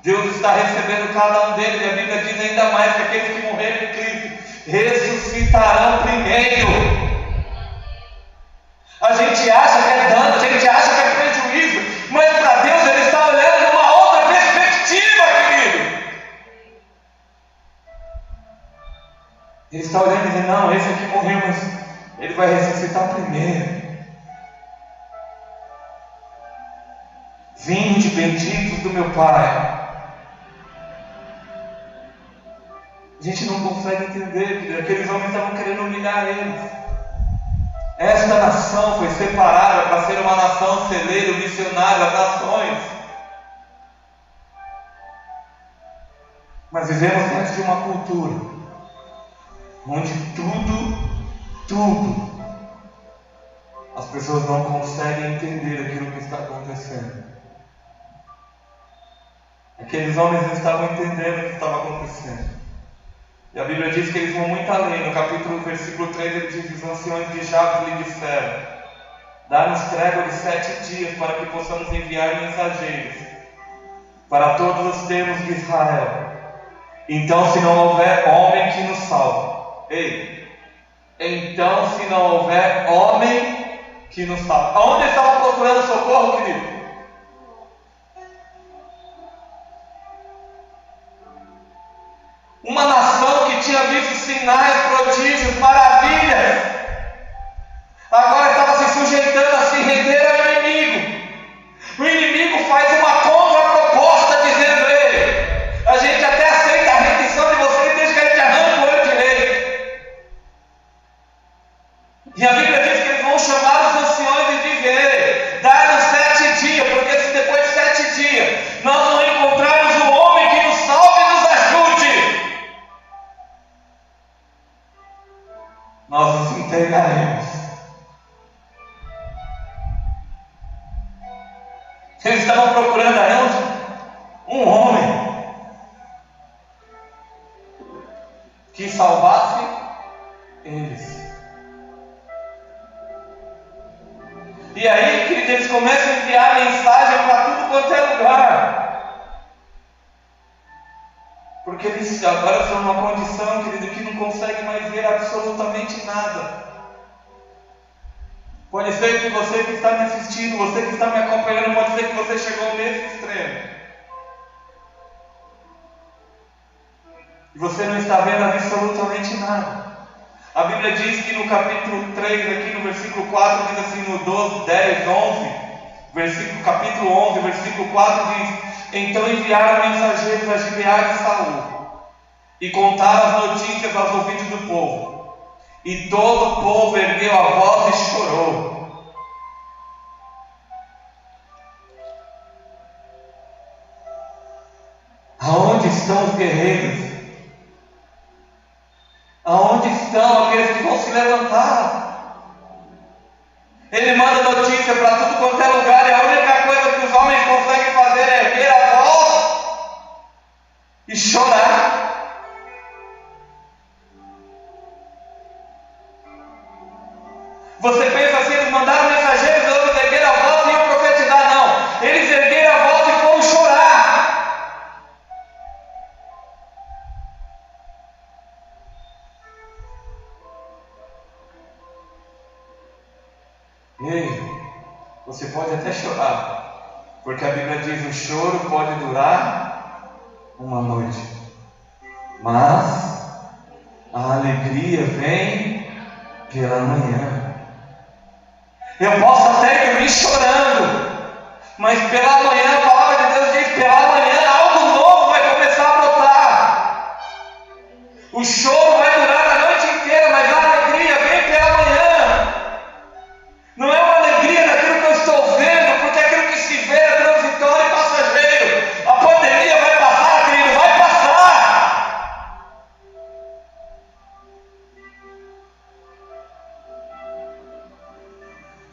Deus está recebendo cada um deles, e a Bíblia diz ainda mais que aqueles que morreram em Cristo ressuscitarão primeiro. A gente acha que é dano, a gente acha que é prejuízo, mas para Deus Ele está olhando numa outra perspectiva, querido. Ele está olhando e dizendo: não, esse aqui morreu, mas ele vai ressuscitar primeiro. Vinde, benditos do meu Pai. A gente não consegue entender, querido. Aqueles homens estavam querendo humilhar eles. Esta nação foi separada para ser uma nação celeiro, missionária das nações. Mas vivemos dentro de uma cultura onde tudo, as pessoas não conseguem entender aquilo que está acontecendo. Aqueles homens estavam entendendo o que estava acontecendo. E a Bíblia diz que eles vão muito além. No capítulo, versículo 3, ele diz: os anciões de Jabes lhe disseram: dá-nos trégua de 7 dias para que possamos enviar mensageiros para todos os termos de Israel. Então, se não houver homem que nos salve. Então, se não houver homem que nos salve. Aonde eles estavam procurando socorro, querido? Uma nação que tinha visto sinais, prodígios, maravilhas, agora estava se sujeitando a se render ao inimigo. O inimigo faz uma contraproposta dizendo: ei, a gente até aceita a rendição de vocês desde que a gente arranca o olho direito. E a Bíblia diz que eles vão chamar os anciões e dizer: dá-nos 7 dias, porque se depois de 7 dias nós não encontrarmos um homem que nos salve e nos ajude, nós nos entregaremos. Eles estavam procurando aonde? Um homem que salvasse eles. E aí, queridos, eles começam a enviar mensagem para tudo quanto é lugar. Porque eles agora estão numa condição, querido, que não conseguem mais ver absolutamente nada. Pode ser que você que está me assistindo, você que está me acompanhando, pode ser que você chegou nesse extremo. E você não está vendo absolutamente nada. A Bíblia diz que no capítulo 3, aqui no versículo 4, diz assim, no 12, 10, 11, capítulo 11, versículo 4 diz: então enviaram mensageiros a Gibeá de Saul e contaram as notícias aos ouvidos do povo. E todo o povo ergueu a voz e chorou. Aonde estão os guerreiros? Aonde estão aqueles que vão se levantar? Ele manda notícia para tudo quanto é lugar, e a única coisa que os homens conseguem fazer é erguer a voz e chorar. Você pensa assim, eles mandaram mensageiros, outros ergueram a voz e iam profetizar. Não, eles ergueram a voz e foram chorar. Ei, você pode até chorar, porque a Bíblia diz: o choro pode durar uma noite, mas a alegria vem pela manhã. Eu posso até dormir chorando, mas pela manhã, a palavra de Deus diz: pela manhã há O choro vai durar a noite inteira, mas a alegria vem pela manhã. Não é uma alegria daquilo que eu estou vendo, porque aquilo que se vê é transitório e passageiro. A pandemia vai passar, querido, vai passar.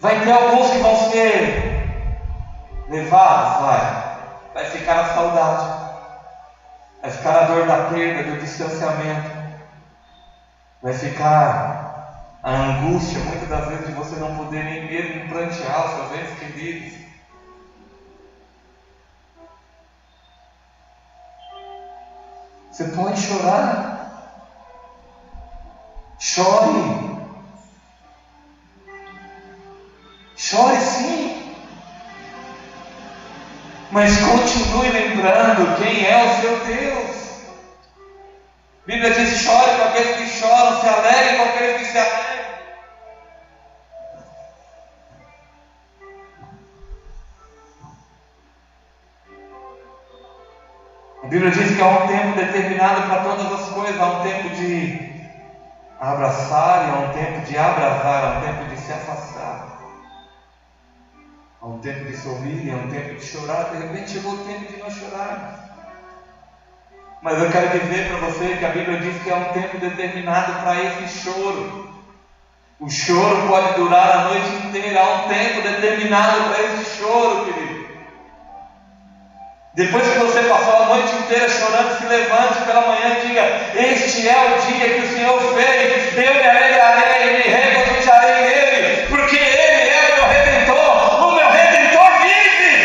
Vai ter alguns que vão ser levados, vai ficar a saudade. Vai ficar a dor da perda, do distanciamento. Vai ficar a angústia, muitas das vezes, de você não poder nem mesmo prantear os seus entes queridos. Você pode chorar. Chore. Chore sim. Mas continue lembrando quem é o seu Deus. A Bíblia diz: chore com aqueles que choram, se alegrem com aqueles que se alegram. A Bíblia diz que há um tempo determinado para todas as coisas. Há um tempo de abraçar e há um tempo de abrasar, há um tempo de se afastar. Há um tempo de sorrir, há um tempo de chorar. De repente chegou o tempo de não chorar. Mas eu quero dizer para você que a Bíblia diz que há um tempo determinado para esse choro. O choro pode durar a noite inteira. Há um tempo determinado para esse choro, querido. Depois que você passou a noite inteira chorando, se levante pela manhã e diga: este é o dia que o Senhor fez. Eu me alegrarei e me regozijarei nele, porque Ele é o meu Redentor. O meu Redentor vive.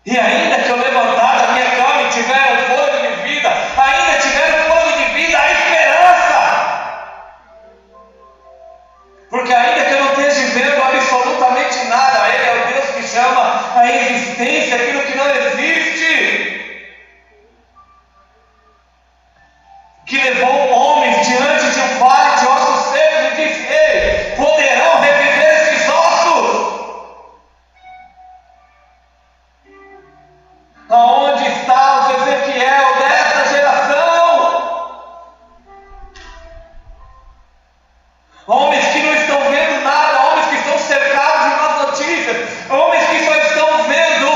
E ainda que eu levantar da minha cama e tiver um fôlego de vida, ainda tiver um fôlego de vida, há esperança. Porque ainda que eu não esteja vendo absolutamente nada, Ele é o Deus que chama a existência aquilo que não existe. Que levou homens diante de um vale de ossos secos e disse: ei, poderão reviver esses ossos? Aonde está o Ezequiel desta geração? Homens que não estão vendo nada, homens que estão cercados de más notícias, homens que só estão vendo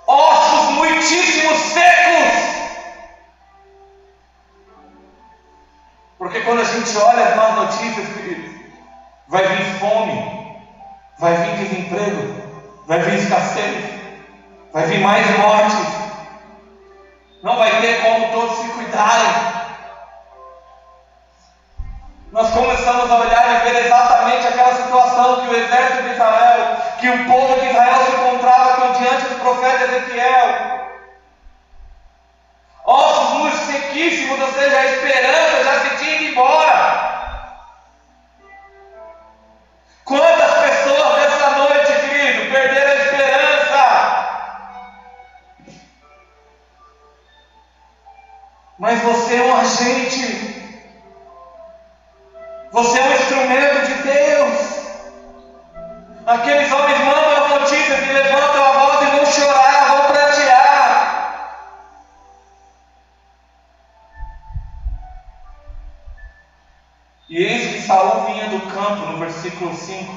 ossos muitíssimos secos. Porque quando a gente olha as más notícias, queridos, vai vir fome, vai vir desemprego, vai vir escassez, vai vir mais mortes, não vai ter como todos se cuidarem. Nós começamos a olhar e ver exatamente aquela situação que o exército de Israel, que o povo de Israel se encontrava diante do profeta Ezequiel. Ossos muito sequíssimos, ou seja, a esperança já se tinha ido embora. Quantas pessoas nessa noite, querido, perderam a esperança? Mas você é um agente. Você é um instrumento de Deus. Aqueles homens mandam as notícias e levantam a voz e vão chorar, vão prantear. E eis que Saul vinha do campo, no versículo 5,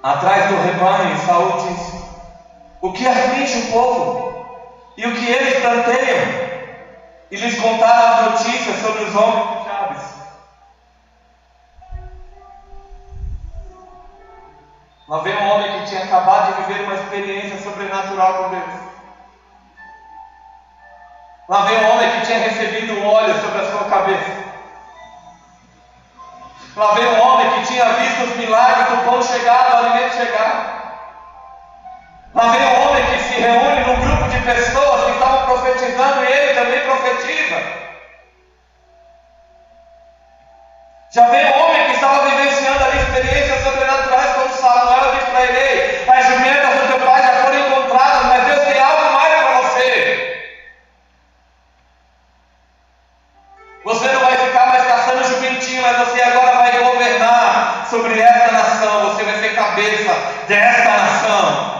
atrás do rebanho, e Saul disse: o que aflige o povo? E o que eles planteiam? E lhes contaram as notícias sobre os homens de Jabes. Lá veio um homem que tinha acabado de viver uma experiência sobrenatural com Deus. Lá veio um homem que tinha recebido um óleo sobre a sua cabeça. Lá veio um homem que tinha visto os milagres do pão chegar, do alimento chegar. Lá veio um homem que se reúne num grupo de pessoas que estavam profetizando e ele também profetiza. Já veio um homem que estava vivenciando ali experiências sobrenaturais como Samuel disse para ele: ei, as jumentas do teu pai já foram encontradas, mas Deus tem algo mais para você. Você não vai ficar mais caçando jumentinho, mas você agora vai governar sobre esta nação. Você vai ser cabeça desta nação.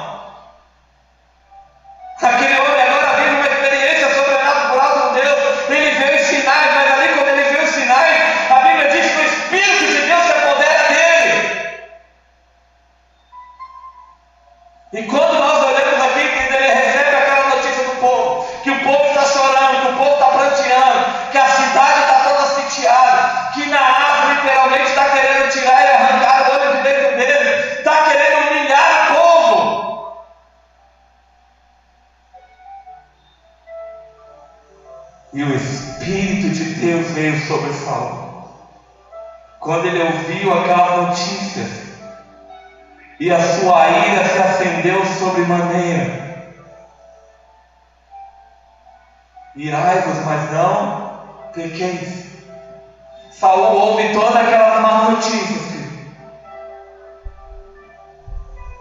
veio sobre Saul. Quando ele ouviu aquelas notícias, e a sua ira se acendeu sobremaneira. Irai-vos, mas não pequeis. Saul ouve todas aquelas más notícias, querido.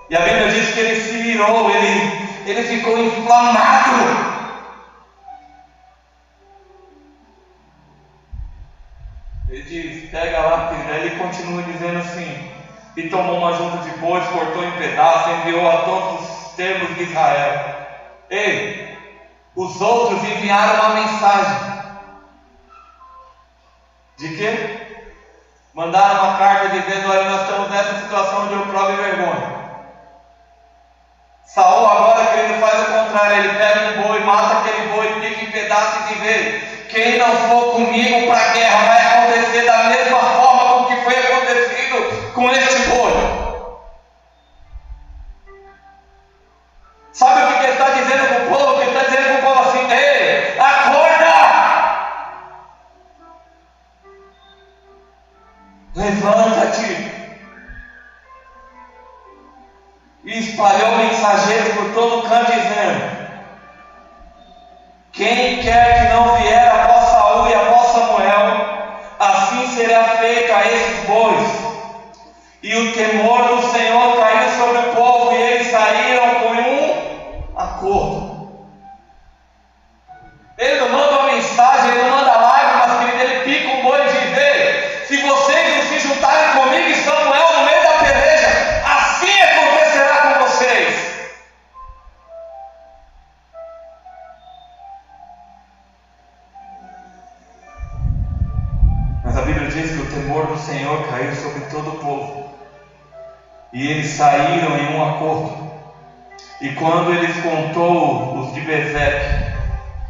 E a Bíblia diz que ele se irou, ele ficou inflamado. Ele diz, pega lá, querido. Aí ele continua dizendo assim: e tomou uma junta de bois, cortou em pedaços, enviou a todos os termos de Israel. Ei, os outros enviaram uma mensagem. De quê? Mandaram uma carta dizendo: olha, nós estamos nessa situação de oprobio e vergonha. Saul agora, querido, faz o contrário. Ele pega um boi, mata aquele boi, pica em pedaços e vê: quem não for comigo para a guerra vai acontecer da mesma forma como que foi acontecido com este boi. Sabe o que ele está dizendo para o povo? Ele está dizendo para o povo assim: ei, acorda! Levanta-te! E espalhou mensageiros por todo canto dizendo: quem quer que não vier após Saul e após Samuel, assim será feita a esses bois. E o temor do Senhor caiu sobre o povo, e eles saíram com um acordo. Ele não manda uma mensagem, ele não manda lágrimas, querido, ele pica um boi e diz: ei, se vocês não se juntarem comigo e Samuel no meio da peleja, assim acontecerá com vocês. Mas a Bíblia diz que o temor do Senhor caiu sobre todo o povo, e eles saíram em um acordo. E quando eles contou os de Bezeque,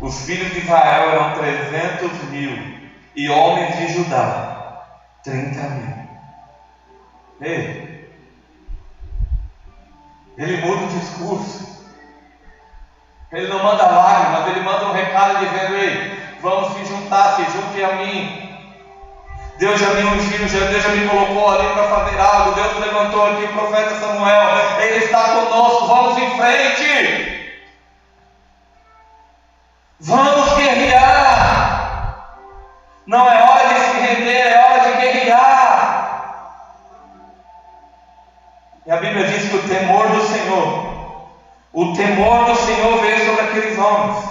os filhos de Israel eram 300.000, e homens de Judá 30.000. Ei, ele muda o discurso. Ele não manda lágrimas, ele manda um recado dizendo: ei, vamos se juntar, se junte a mim. Deus já me ungiu, Deus já me colocou ali para fazer algo. Deus levantou aqui o profeta Samuel, ele está conosco, vamos em frente. Vamos guerrear. Não é hora de se render, é hora de guerrear. E a Bíblia diz que o temor do Senhor veio sobre aqueles homens.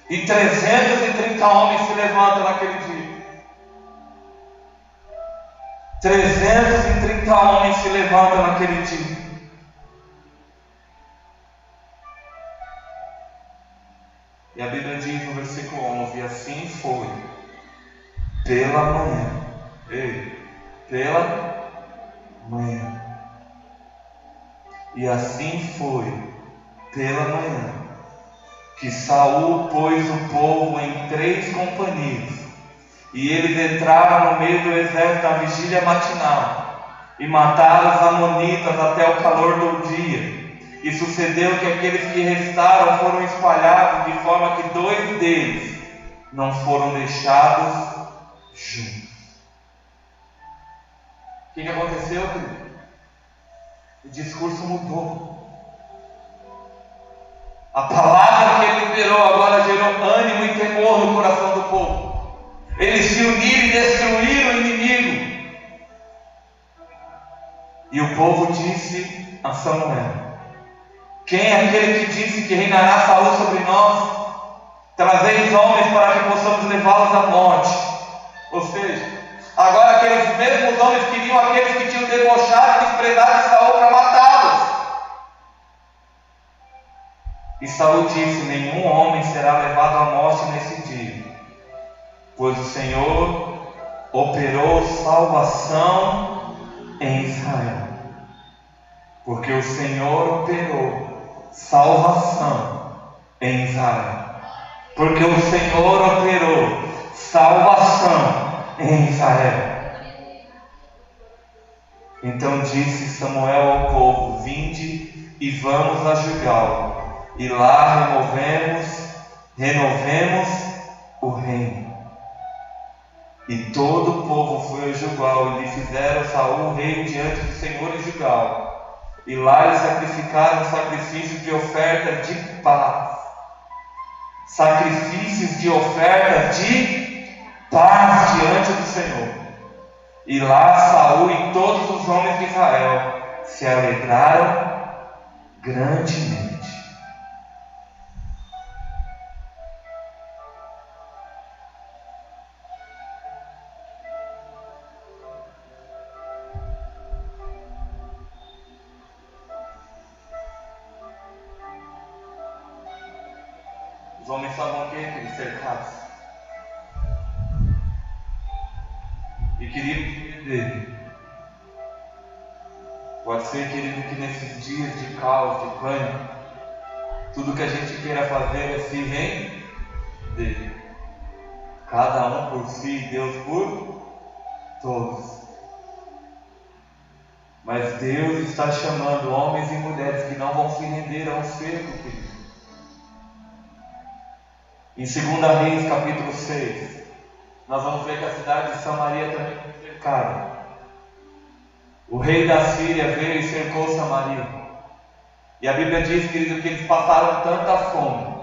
E 330 homens se levantam naquele dia. 330 homens se levantam naquele dia. E a Bíblia diz no versículo 11: e assim foi pela manhã. Ei, pela manhã. E assim foi pela manhã que Saul pôs o povo em 3 companhias. E eles entraram no meio do exército na vigília matinal e mataram os amonitas até o calor do dia. E sucedeu que aqueles que restaram foram espalhados, de forma que 2 deles não foram deixados juntos. O que aconteceu, querido? O discurso mudou. A palavra que ele liberou agora gerou ânimo e temor no coração do povo. Eles se uniram e destruíram o inimigo. E o povo disse a Samuel: quem é aquele que disse que reinará Saul sobre nós? Trazei os homens para que possamos levá-los à morte. Ou seja, agora aqueles mesmos homens queriam aqueles que tinham debochado e desprezado de Saul para matá-los. E Saul disse: nenhum homem será levado à morte nesse dia, pois o Senhor operou salvação em Israel. Porque o Senhor operou salvação em Israel. Porque o Senhor operou salvação em Israel. Então disse Samuel ao povo: vinde e vamos a Gilgal, e lá renovemos o reino. E todo o povo foi a Gilgal, e lhe fizeram Saul rei diante do Senhor em Gilgal. E lá lhe sacrificaram sacrifícios de oferta de paz. Sacrifícios de oferta de paz diante do Senhor. E lá Saul e todos os homens de Israel se alegraram grandemente. Os homens estavam o quê? Aqueles cercados. E queriam entender. Pode ser, querido, que nesses dias de caos, de pânico, tudo que a gente queira fazer é se render. Cada um por si, Deus por todos. Mas Deus está chamando homens e mulheres que não vão se render a um cerco, querido. Em 2 Reis, capítulo 6, nós vamos ver que a cidade de Samaria também foi cercada. O rei da Síria veio e cercou Samaria. E a Bíblia diz, querido, que eles passaram tanta fome,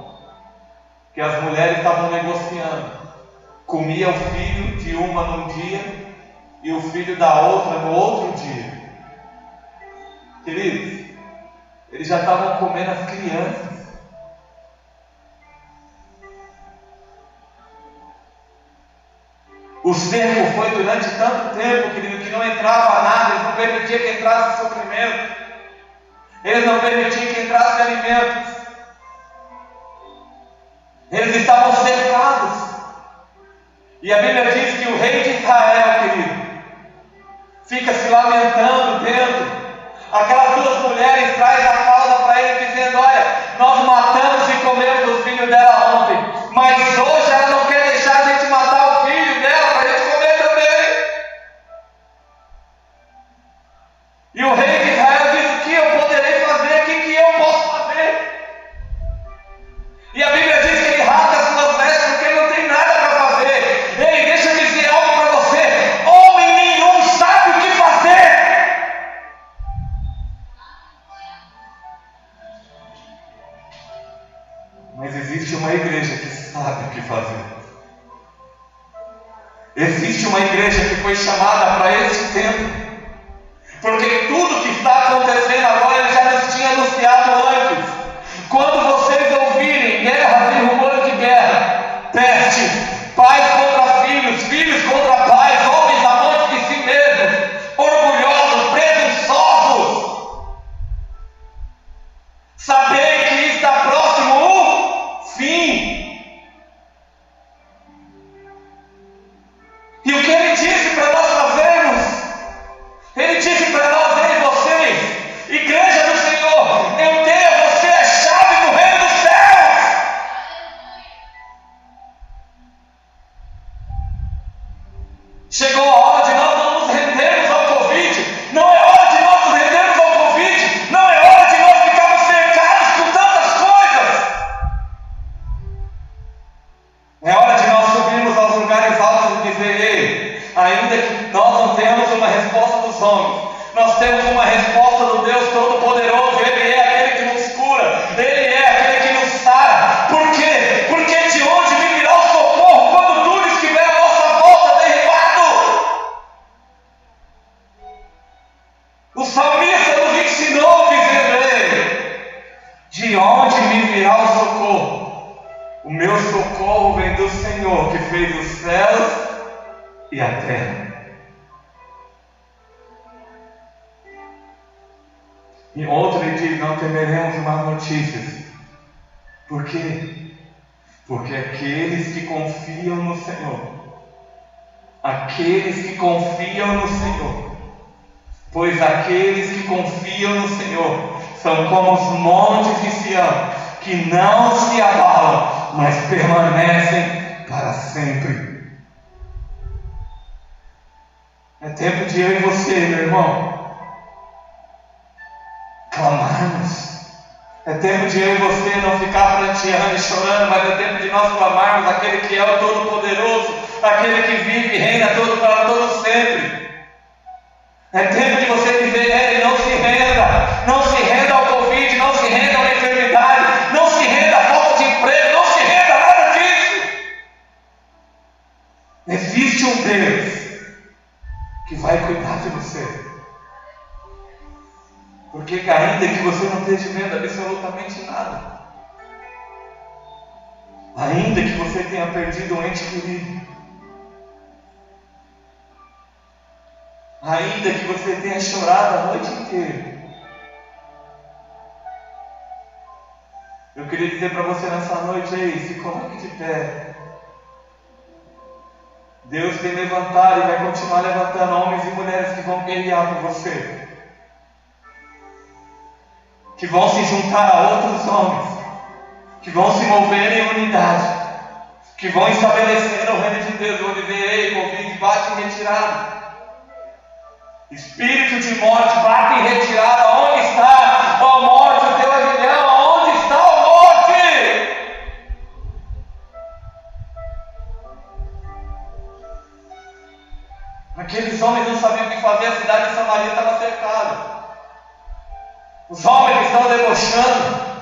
que as mulheres estavam negociando. Comia o filho de uma num dia e o filho da outra no outro dia. Queridos, eles já estavam comendo as crianças. O cerco foi durante tanto tempo, querido, que não entrava nada, eles não permitiam que entrasse sofrimento, eles não permitiam que entrasse alimentos, eles estavam cercados. E a Bíblia diz que o rei de Israel, querido, fica se lamentando dentro. Aquelas duas mulheres trazem a causa para ele, dizendo: olha, nós matamos e comemos os filhos dela ontem, mas hoje ela não quer deixar a gente matar o filho dela para a gente comer também. E o rei de Israel diz: o que eu poderei fazer? O que eu posso fazer? E a Bíblia diz que ele rasga as suas vestes porque ele não tem nada para fazer. Ei, deixa eu dizer algo para você: homem nenhum sabe o que fazer. Mas existe uma igreja que sabe o que fazer. Existe uma igreja que foi chamada para esse tempo, porque tudo que está acontecendo agora ele já nos tinha anunciado antes. Quando vocês ouvirem guerras e rumores de guerra, peste, pais contra filhos, filhos contra pais, homens amantes de si mesmos, orgulhosos, presunçosos, sabei que está próximo o fim. E o que ele disse para nós fazermos? Ele disse para nós: ei, vocês, igreja do Senhor, eu dei a você a chave do reino dos céus. Chegou a hora de nós não nos rendermos ao Covid. Não é hora de nós nos rendermos ao Covid. Não é hora de nós ficarmos cercados com tantas coisas. É hora de nós subirmos aos lugares altos e dizer: ei, ainda que nós não temos uma resposta dos homens, nós temos uma resposta do Deus Todo-Poderoso. Ele é aquele que nos cura, Ele é aquele que nos sara. Por quê? Porque de onde me virá o socorro quando tudo estiver à nossa volta derribado? O salmista nos ensinou dizendo: ei, de onde me virá o socorro? O meu socorro vem do Senhor, que fez os céus e a terra. E outro ele diz: não temeremos más notícias. Por quê? Porque aqueles que confiam no Senhor, aqueles que confiam no Senhor, pois aqueles que confiam no Senhor são como os montes de Sião, que não se abalam, mas permanecem para sempre. É tempo de eu e você, meu irmão, clamarmos. É tempo de eu e você não ficar pranteando e chorando, mas é tempo de nós clamarmos aquele que é o Todo-Poderoso, aquele que vive e reina para todo sempre. É tempo de você dizer a Ele: não se renda, não se renda ao Covid, não se renda à enfermidade, não se renda à falta de emprego, não se renda a nada disso. Existe um Deus que vai cuidar de você. Porque ainda que você não esteja vendo absolutamente nada, ainda que você tenha perdido um ente querido, ainda que você tenha chorado a noite inteira, eu queria dizer para você nessa noite: ei, se coloque de pé. Deus tem levantado e vai continuar levantando homens e mulheres que vão guerrear por você, que vão se juntar a outros homens, que vão se mover em unidade, que vão estabelecer o reino de Deus, onde vem: ei, Covid, bate em retirada. Espírito de morte, bate em retirada. Onde está, ó morte, o teu aguilhão? Onde está, ó morte? Aqueles homens não sabiam o que fazer, a cidade de Samaria estava cercada. Os homens estão debochando,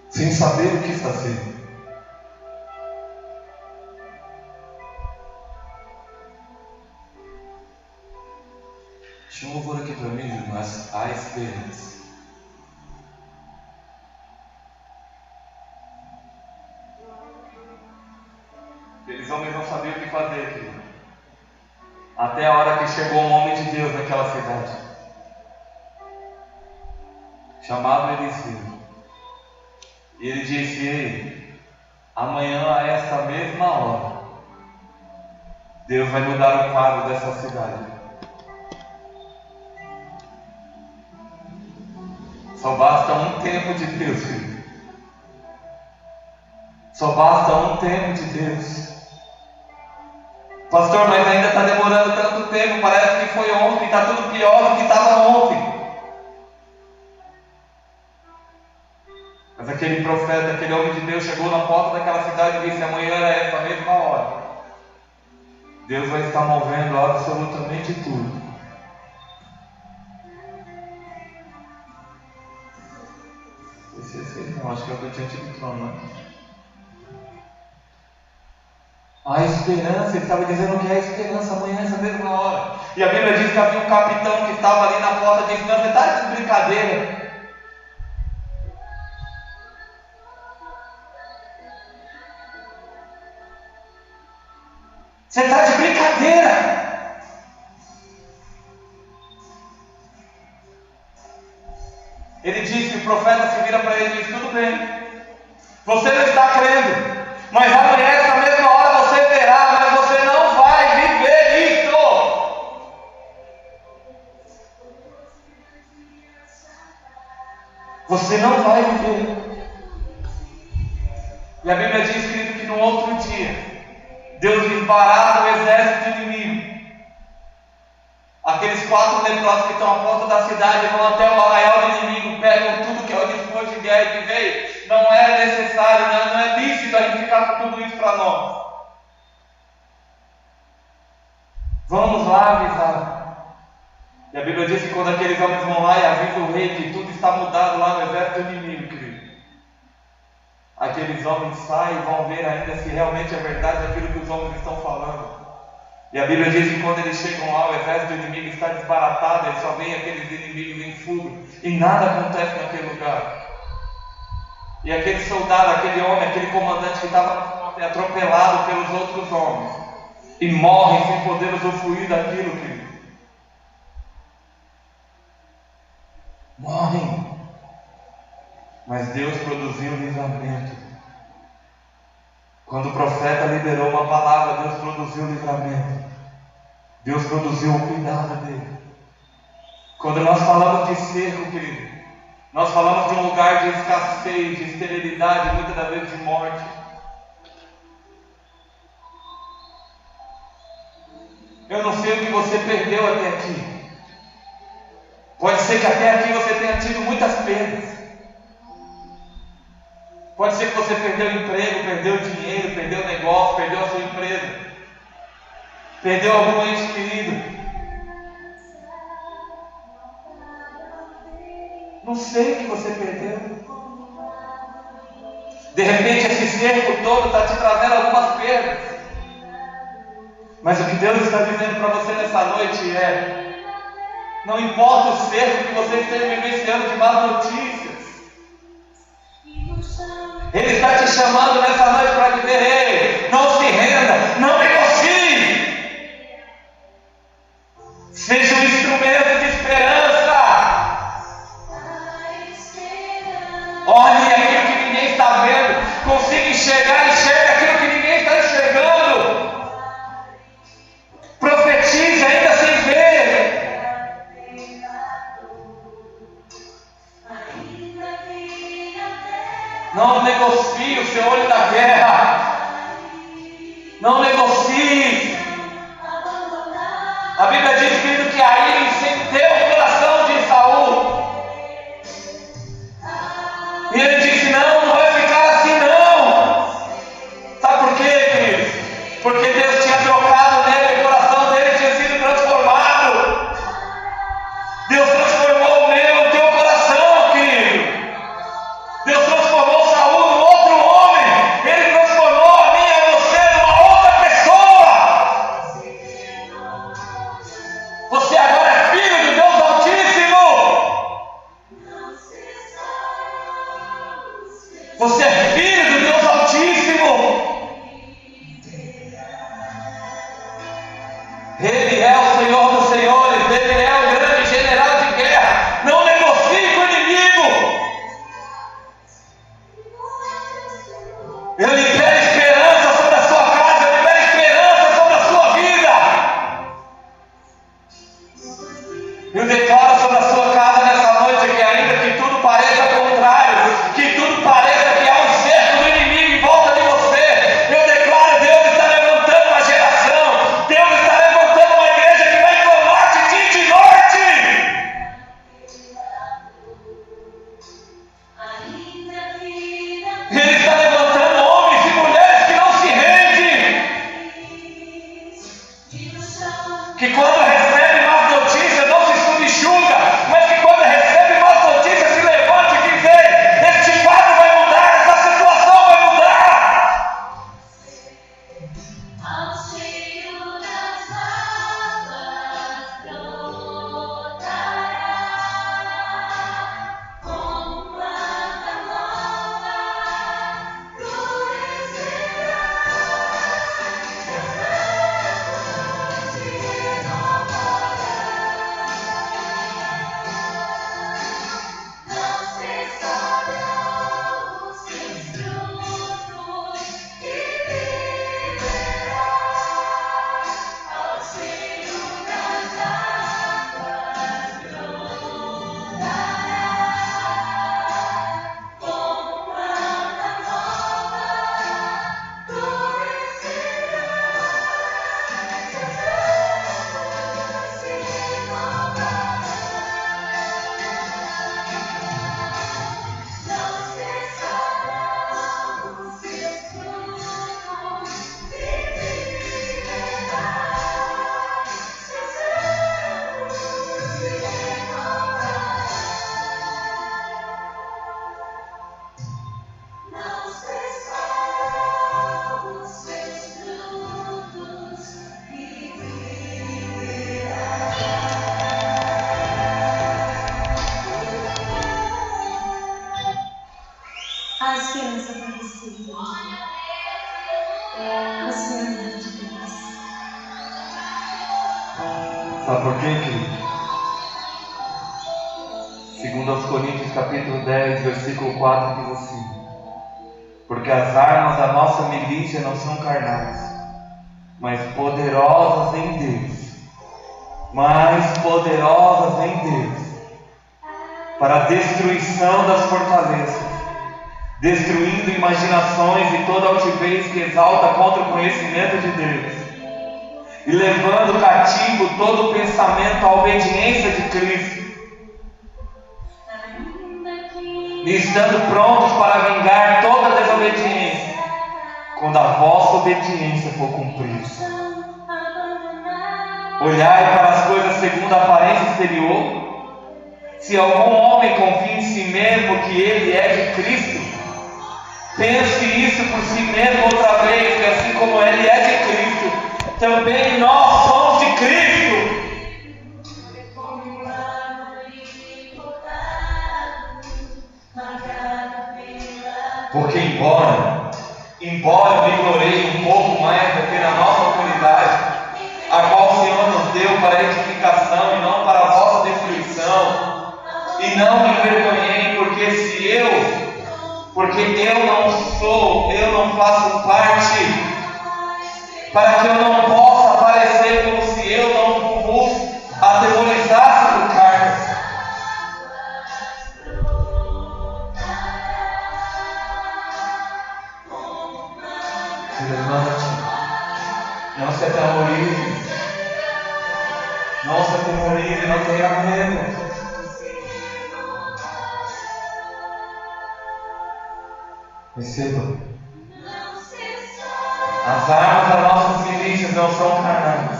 sem saber o que fazer. Deixa um louvor aqui para mim, mas há esperança. Aqueles homens não sabiam o que fazer aqui, até a hora que chegou um homem de Deus naquela cidade, chamado Eliseu. E ele disse: ei, amanhã a essa mesma hora, Deus vai mudar o quadro dessa cidade. Só basta um tempo de Deus, filho. Só basta um tempo de Deus. Pastor, mas ainda está demorando tanto tempo, parece que foi ontem, está tudo pior do que estava ontem. Mas aquele profeta, aquele homem de Deus chegou na porta daquela cidade e disse: amanhã é essa mesma hora, Deus vai estar movendo absolutamente tudo. Não, acho que é o que eu tinha tido trono, né? A esperança, ele estava dizendo que é a esperança, amanhã essa mesma hora. E a Bíblia diz que havia um capitão que estava ali na porta e disse: não, você está de brincadeira. Você está de brincadeira. Ele disse, o profeta se vira para ele e diz: tudo bem, você não está crendo, mas amanhã essa mesma hora você verá, mas você não vai viver isso. Você não vai viver. E a Bíblia diz, escrito, que no outro dia Deus desbarata o exército inimigo. Aqueles 4 leprosos que estão à porta da cidade vão até o arraial do inimigo, pegam tudo que é o disposto de guerra e dizem: ei, não é necessário, não é lícito a gente ficar com tudo isso para nós. Vamos lá avisar. E a Bíblia diz que quando aqueles homens vão lá e avisam o rei que tudo está mudado lá no exército inimigo, querido, aqueles homens saem e vão ver ainda se realmente é verdade aquilo que os homens estão falando. E a Bíblia diz que quando eles chegam lá, o exército inimigo está desbaratado, eles só veem aqueles inimigos em fuga, e nada acontece naquele lugar. E aquele soldado, aquele homem, aquele comandante que estava atropelado pelos outros homens, e morrem sem poder usufruir daquilo, querido. Morrem. Mas Deus produziu livramento. Quando o profeta liberou uma palavra, Deus produziu livramento. Deus produziu o cuidado dele. Quando nós falamos de cerco, querido, nós falamos de um lugar de escassez, de esterilidade, muitas das vezes de morte. Eu não sei o que você perdeu até aqui. Pode ser que até aqui você tenha tido muitas perdas. Pode ser que você perdeu o emprego, perdeu o dinheiro, perdeu o negócio, perdeu a sua empresa, perdeu algum ente querido. Não sei o que você perdeu. De repente esse cerco todo está te trazendo algumas perdas. Mas o que Deus está dizendo para você nessa noite é: não importa o cerco que você esteja vivenciando de más notícias, Ele está te chamando nessa noite para dizer: ei, não se renda, não negocie. Seja um instrumento de esperança. Olhe aquilo que ninguém está vendo. Consiga enxergar, enxerga aquilo que ninguém está enxergando. Profetize ainda sem ver. Não negocie o seu olho da guerra. Não negocie. A Bíblia diz, querido, que a ira incendeou o coração de Saul. E ele disse: não vai ficar assim não. Sabe por quê, queridos? Porque Deus tinha trocado nele, o coração dele tinha sido transformado. Deus transformou o meu, o teu coração, querido. Deus transformou Saul num outro homem. Ele transformou a mim e a você numa outra pessoa. Você agora é filho do Deus Altíssimo. Você é filho do Deus Altíssimo. Ele é o Senhor dos Senhores. Ele é o grande general de guerra. Não negocie com o inimigo. Eu libero esperança sobre a sua casa. Eu libero esperança sobre a sua vida. Eu declaro sobre a sua casa nessa noite que, ainda que tudo pareça contrário, que tudo pareça que há um cerco do inimigo em volta de você, eu declaro: Deus está levantando uma geração. Deus está levantando uma igreja que vai clamar de dia e de noite. Ele está levantando homens e mulheres que não se rendem, que quando recebe más notícias não se subjuga, mas que quando recebe más notícias se levanta e diz: ei, este quadro vai mudar, essa situação vai mudar. A esperança vai descer. A esperança de Deus. Sabe por quê, querido? Segundo aos Coríntios capítulo 10, versículo 4 diz assim: porque as armas da nossa milícia não são carnais, mas poderosas em Deus, para a destruição das fortalezas, destruindo imaginações e toda altivez que exalta contra o conhecimento de Deus, e levando cativo todo o pensamento à obediência de Cristo. Ainda que e estando prontos para vingar toda desobediência, quando a vossa obediência for cumprida. Olhai para as coisas segundo a aparência exterior. Se algum homem confia em si mesmo que ele é de Cristo, pense isso por si mesmo outra vez, que assim como ele é de Cristo, também nós somos de Cristo. Porque embora eu me glorie um pouco mais do que na nossa autoridade, a qual o Senhor nos deu para edificação e não para a vossa destruição, e não me envergonhei, porque eu não faço parte, para que eu não possa aparecer como se eu não vos atemorizasse por cartas. Se levante, não se atemorize, não tenha medo. Receba. As armas das nossas milícias não são carnais,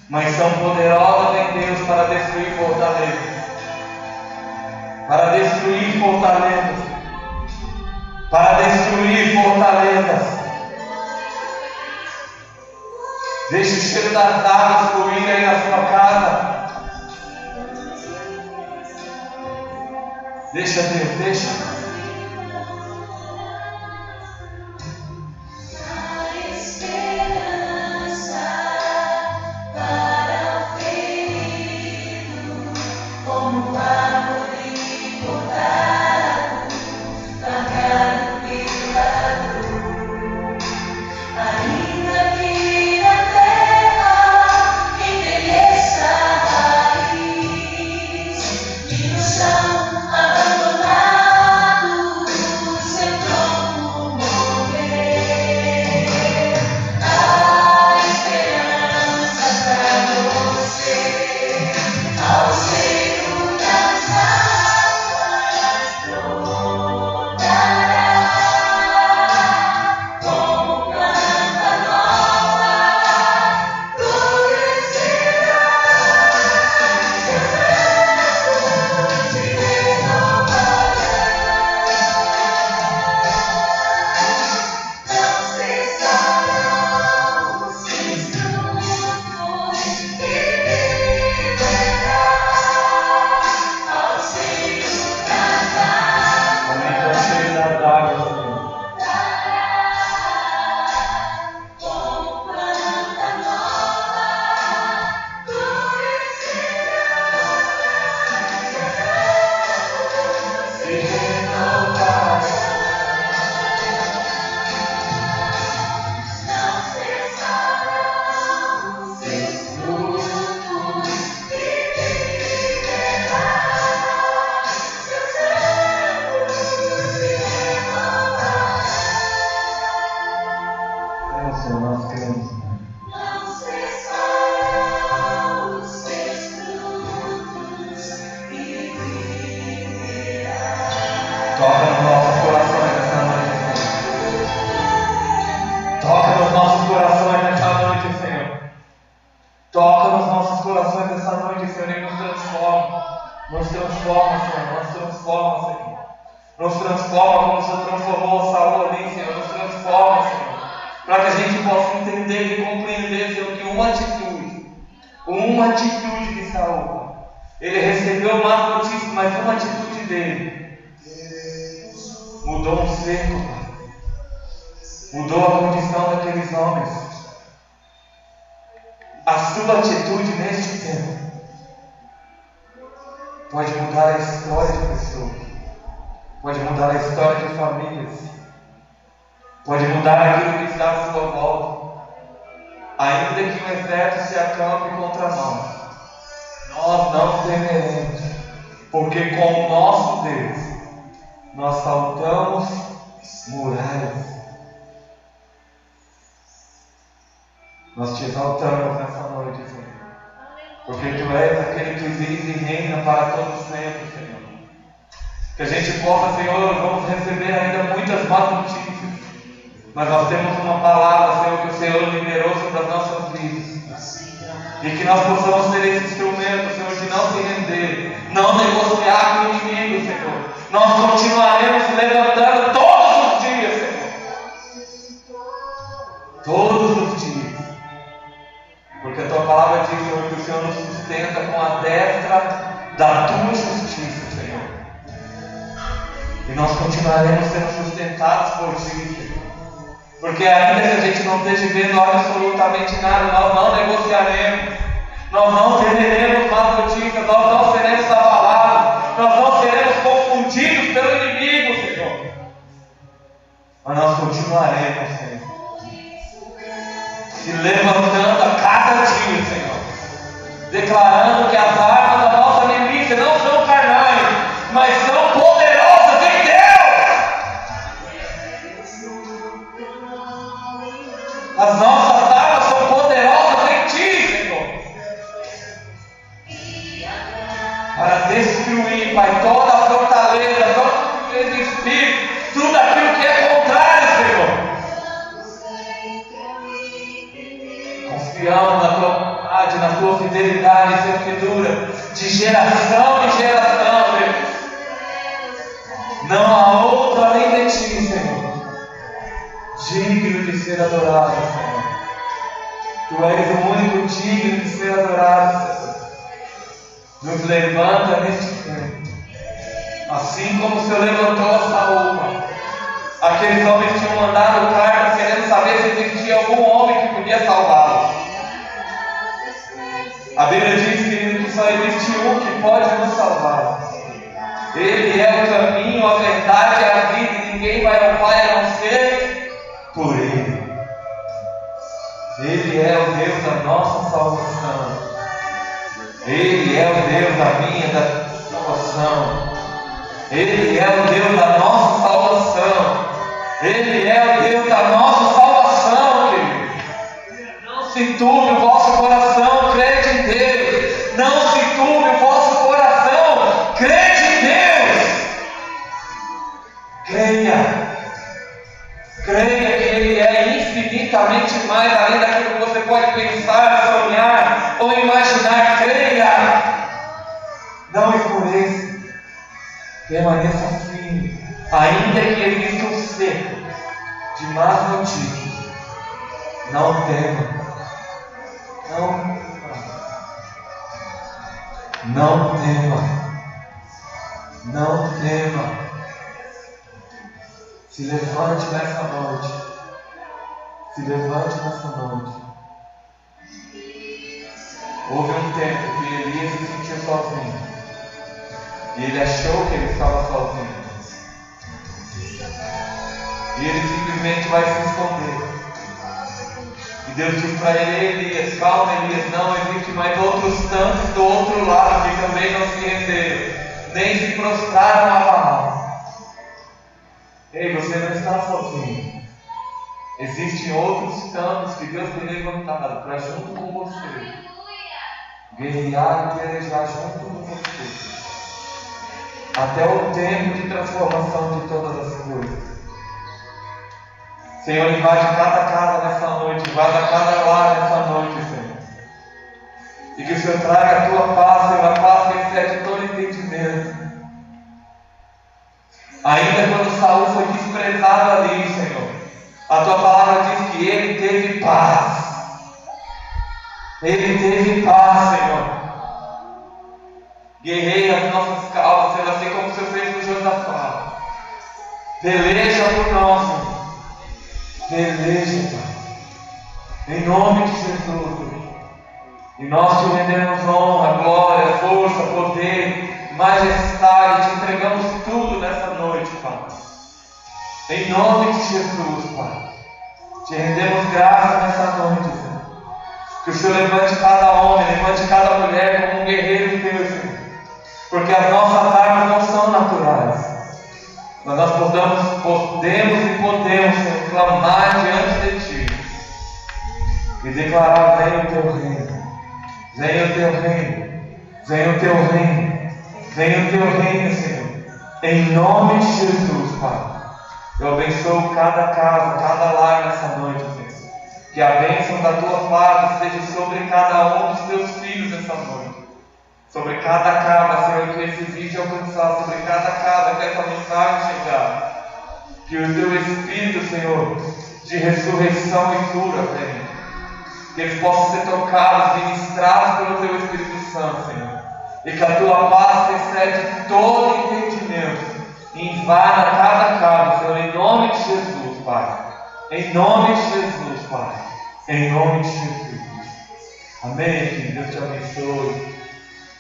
mas são poderosas em Deus para destruir fortalezas. Deixe o cheiro das águas fluir aí na sua casa. Deixa Deus, deixa. Nos transforma como o Senhor transformou Saul ali, Senhor. Nos transforma, Senhor. Para que a gente possa entender e compreender, Senhor, que uma atitude de Saul, ele recebeu más notícias, mas uma atitude dele mudou um cerco, mudou a condição daqueles homens. A sua atitude neste tempo pode mudar a história de pessoas, pode mudar a história de famílias, pode mudar aquilo que está à sua volta. Ainda que o exército se acampe contra nós, nós não temeremos, porque com o nosso Deus nós saltamos muralhas. Nós te exaltamos nessa noite, Senhor, porque Tu és aquele que vive e reina para todos sempre, Senhor. Que a gente possa, Senhor, vamos receber ainda muitas más notícias. Mas nós temos uma palavra, Senhor, que o Senhor liberou sobre as nossas vidas. E que nós possamos ser esse instrumento, Senhor, de não se render, não negociar com o inimigo, Senhor. Nós continuaremos levantando todos os dias, Senhor. Todos os dias. Porque a Tua palavra diz, Senhor, que o Senhor nos sustenta com a destra da Tua justiça, Senhor. E nós continuaremos sendo sustentados por Ti, Senhor. Porque ainda que a gente não esteja vendo absolutamente nada, nós não negociaremos, nós não teremos más notícias, nós não seremos abalados, nós não seremos confundidos pelo inimigo, Senhor. Mas nós continuaremos, Senhor, se levantando a cada dia, Senhor, declarando que as armas da nossa milícia não são carnais, mas são poderosas em Deus. As nossas armas são poderosas em Ti, Senhor, para destruir, Pai, toda a fortaleza, todo o espírito, tudo aquilo que é contrário, Senhor. Confiamos na Tua bondade, na Tua fidelidade, Senhor, que dura de geração em geração, Deus. Não há outro além de Ti, Senhor, digno de ser adorado, Senhor. Tu és o único digno de ser adorado, Senhor. Nos levanta neste tempo, assim como o Senhor levantou a Saúl, Pai. Aqueles homens tinham mandado cartas querendo saber se existia algum homem que podia salvá-los. A Bíblia diz, querido, que só existe um que pode nos salvar. Ele é o caminho, a verdade e a vida, e ninguém vai ao Pai a não ser por Ele. Ele é o Deus da nossa salvação. Ele é o Deus da minha, da salvação. Ele é o Deus da nossa salvação. Ele é o Deus da nossa salvação, querido. Não se turbe o vosso coração, crede em Deus. Não se turbe o vosso coração, crede em Deus. Creia. Creia que Ele é infinitamente mais além daquilo que você pode pensar, sonhar ou imaginar. Creia. Não esmoreça. Permaneça firme. Ainda que exista um cerco de más notícias, não tema. Não tema. Não tema. Se levante nessa noite. Se levante nessa noite. Houve um tempo que Elias se sentiu sozinho. E ele achou que ele estava sozinho. E ele simplesmente vai se esconder. E Deus diz para ele: Elias, calma, Elias, não existe mais outros tantos do outro lado que também não se renderam, nem se prostraram a Baal. Ei, você não está sozinho. Existem outros tantos que Deus tem levantado para junto com você guerrear e pelejar junto com você, até o tempo de transformação de todas as coisas. Senhor, invade cada casa nessa noite, invada cada lar nessa noite, Senhor. E que o Senhor traga a Tua paz, Senhor, a paz que excede todo entendimento. Ainda quando Saúl foi desprezado ali, Senhor, a Tua palavra diz que ele teve paz. Ele teve paz, Senhor. Guerreia as nossas causas, Senhor, assim como o Senhor fez com Josafá. Peleja por nós, Senhor. Peleja, Pai. Em nome de Jesus, Deus. E nós te rendemos honra, glória, força, poder, majestade. Te entregamos tudo nessa noite, Pai. Em nome de Jesus, Pai. Te rendemos graça nessa noite, Senhor. Que o Senhor levante cada homem, levante cada mulher como um guerreiro de Deus, Senhor. Porque as nossas armas não são naturais. Mas nós podemos e podemos, Senhor, clamar diante de Ti e declarar: venha o Teu reino, venha o Teu reino, venha o Teu reino, venha o Teu reino, Senhor. Em nome de Jesus, Pai. Eu abençoo cada casa, cada lar nessa noite, Senhor. Que a bênção da Tua paz seja sobre cada um dos Teus filhos nessa noite. Sobre cada casa, Senhor, que esse vídeo alcançar, sobre cada casa que essa mensagem chegar. Que o Teu Espírito, Senhor, de ressurreição e cura, Senhor, que eles possam ser tocados, ministrados pelo Teu Espírito Santo, Senhor. E que a Tua paz que excede todo entendimento invada cada casa, Senhor, em nome de Jesus, Pai. Em nome de Jesus, Pai. Em nome de Jesus. Amém, filho. Deus te abençoe.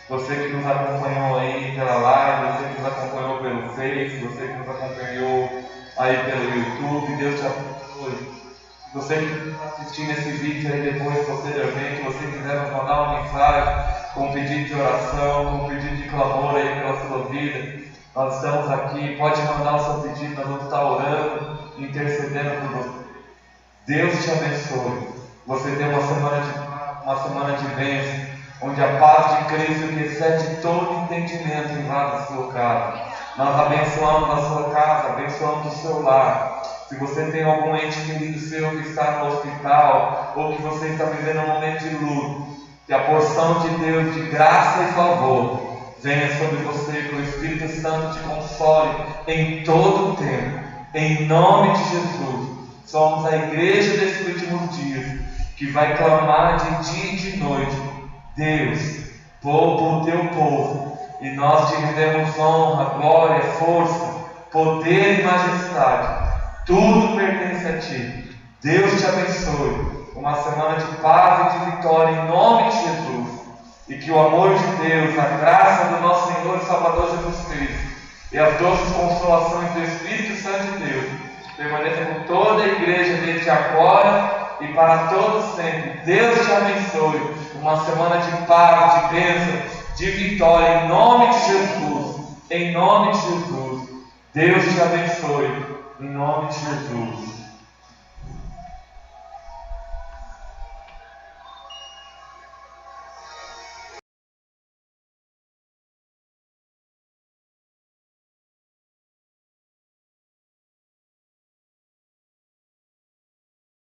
Você que nos acompanhou aí pela live, você que nos acompanhou pelo Face, você que nos acompanhou aí pelo YouTube, Deus te abençoe. Você que está assistindo esse vídeo aí depois, posteriormente, você quiser nos mandar uma mensagem com um pedido de oração, com um pedido de clamor aí pela sua vida, nós estamos aqui, pode mandar o seu pedido, nós vamos estar orando, intercedendo por você. Deus te abençoe. Você tem uma semana de bênção, onde a paz de Cristo que excede todo entendimento invade a sua casa. Nós abençoamos a sua casa, abençoamos o seu lar. Se você tem algum ente querido seu que está no hospital, ou que você está vivendo um momento de luto, que a porção de Deus, de graça e favor, venha sobre você, que o Espírito Santo te console em todo o tempo. Em nome de Jesus, somos a igreja desses últimos dias, que vai clamar de dia e de noite: Deus, poupa o teu povo, e nós te rendemos honra, glória, força, poder e majestade. Tudo pertence a ti. Deus te abençoe. Uma semana de paz e de vitória em nome de Jesus. E que o amor de Deus, a graça do nosso Senhor e Salvador Jesus Cristo e as doces consolações do Espírito Santo de Deus permaneçam com toda a igreja desde agora e para todos sempre. Deus te abençoe. Uma semana de paz, de bênção, de vitória em nome de Jesus. Em nome de Jesus. Deus te abençoe. Em nome de Jesus.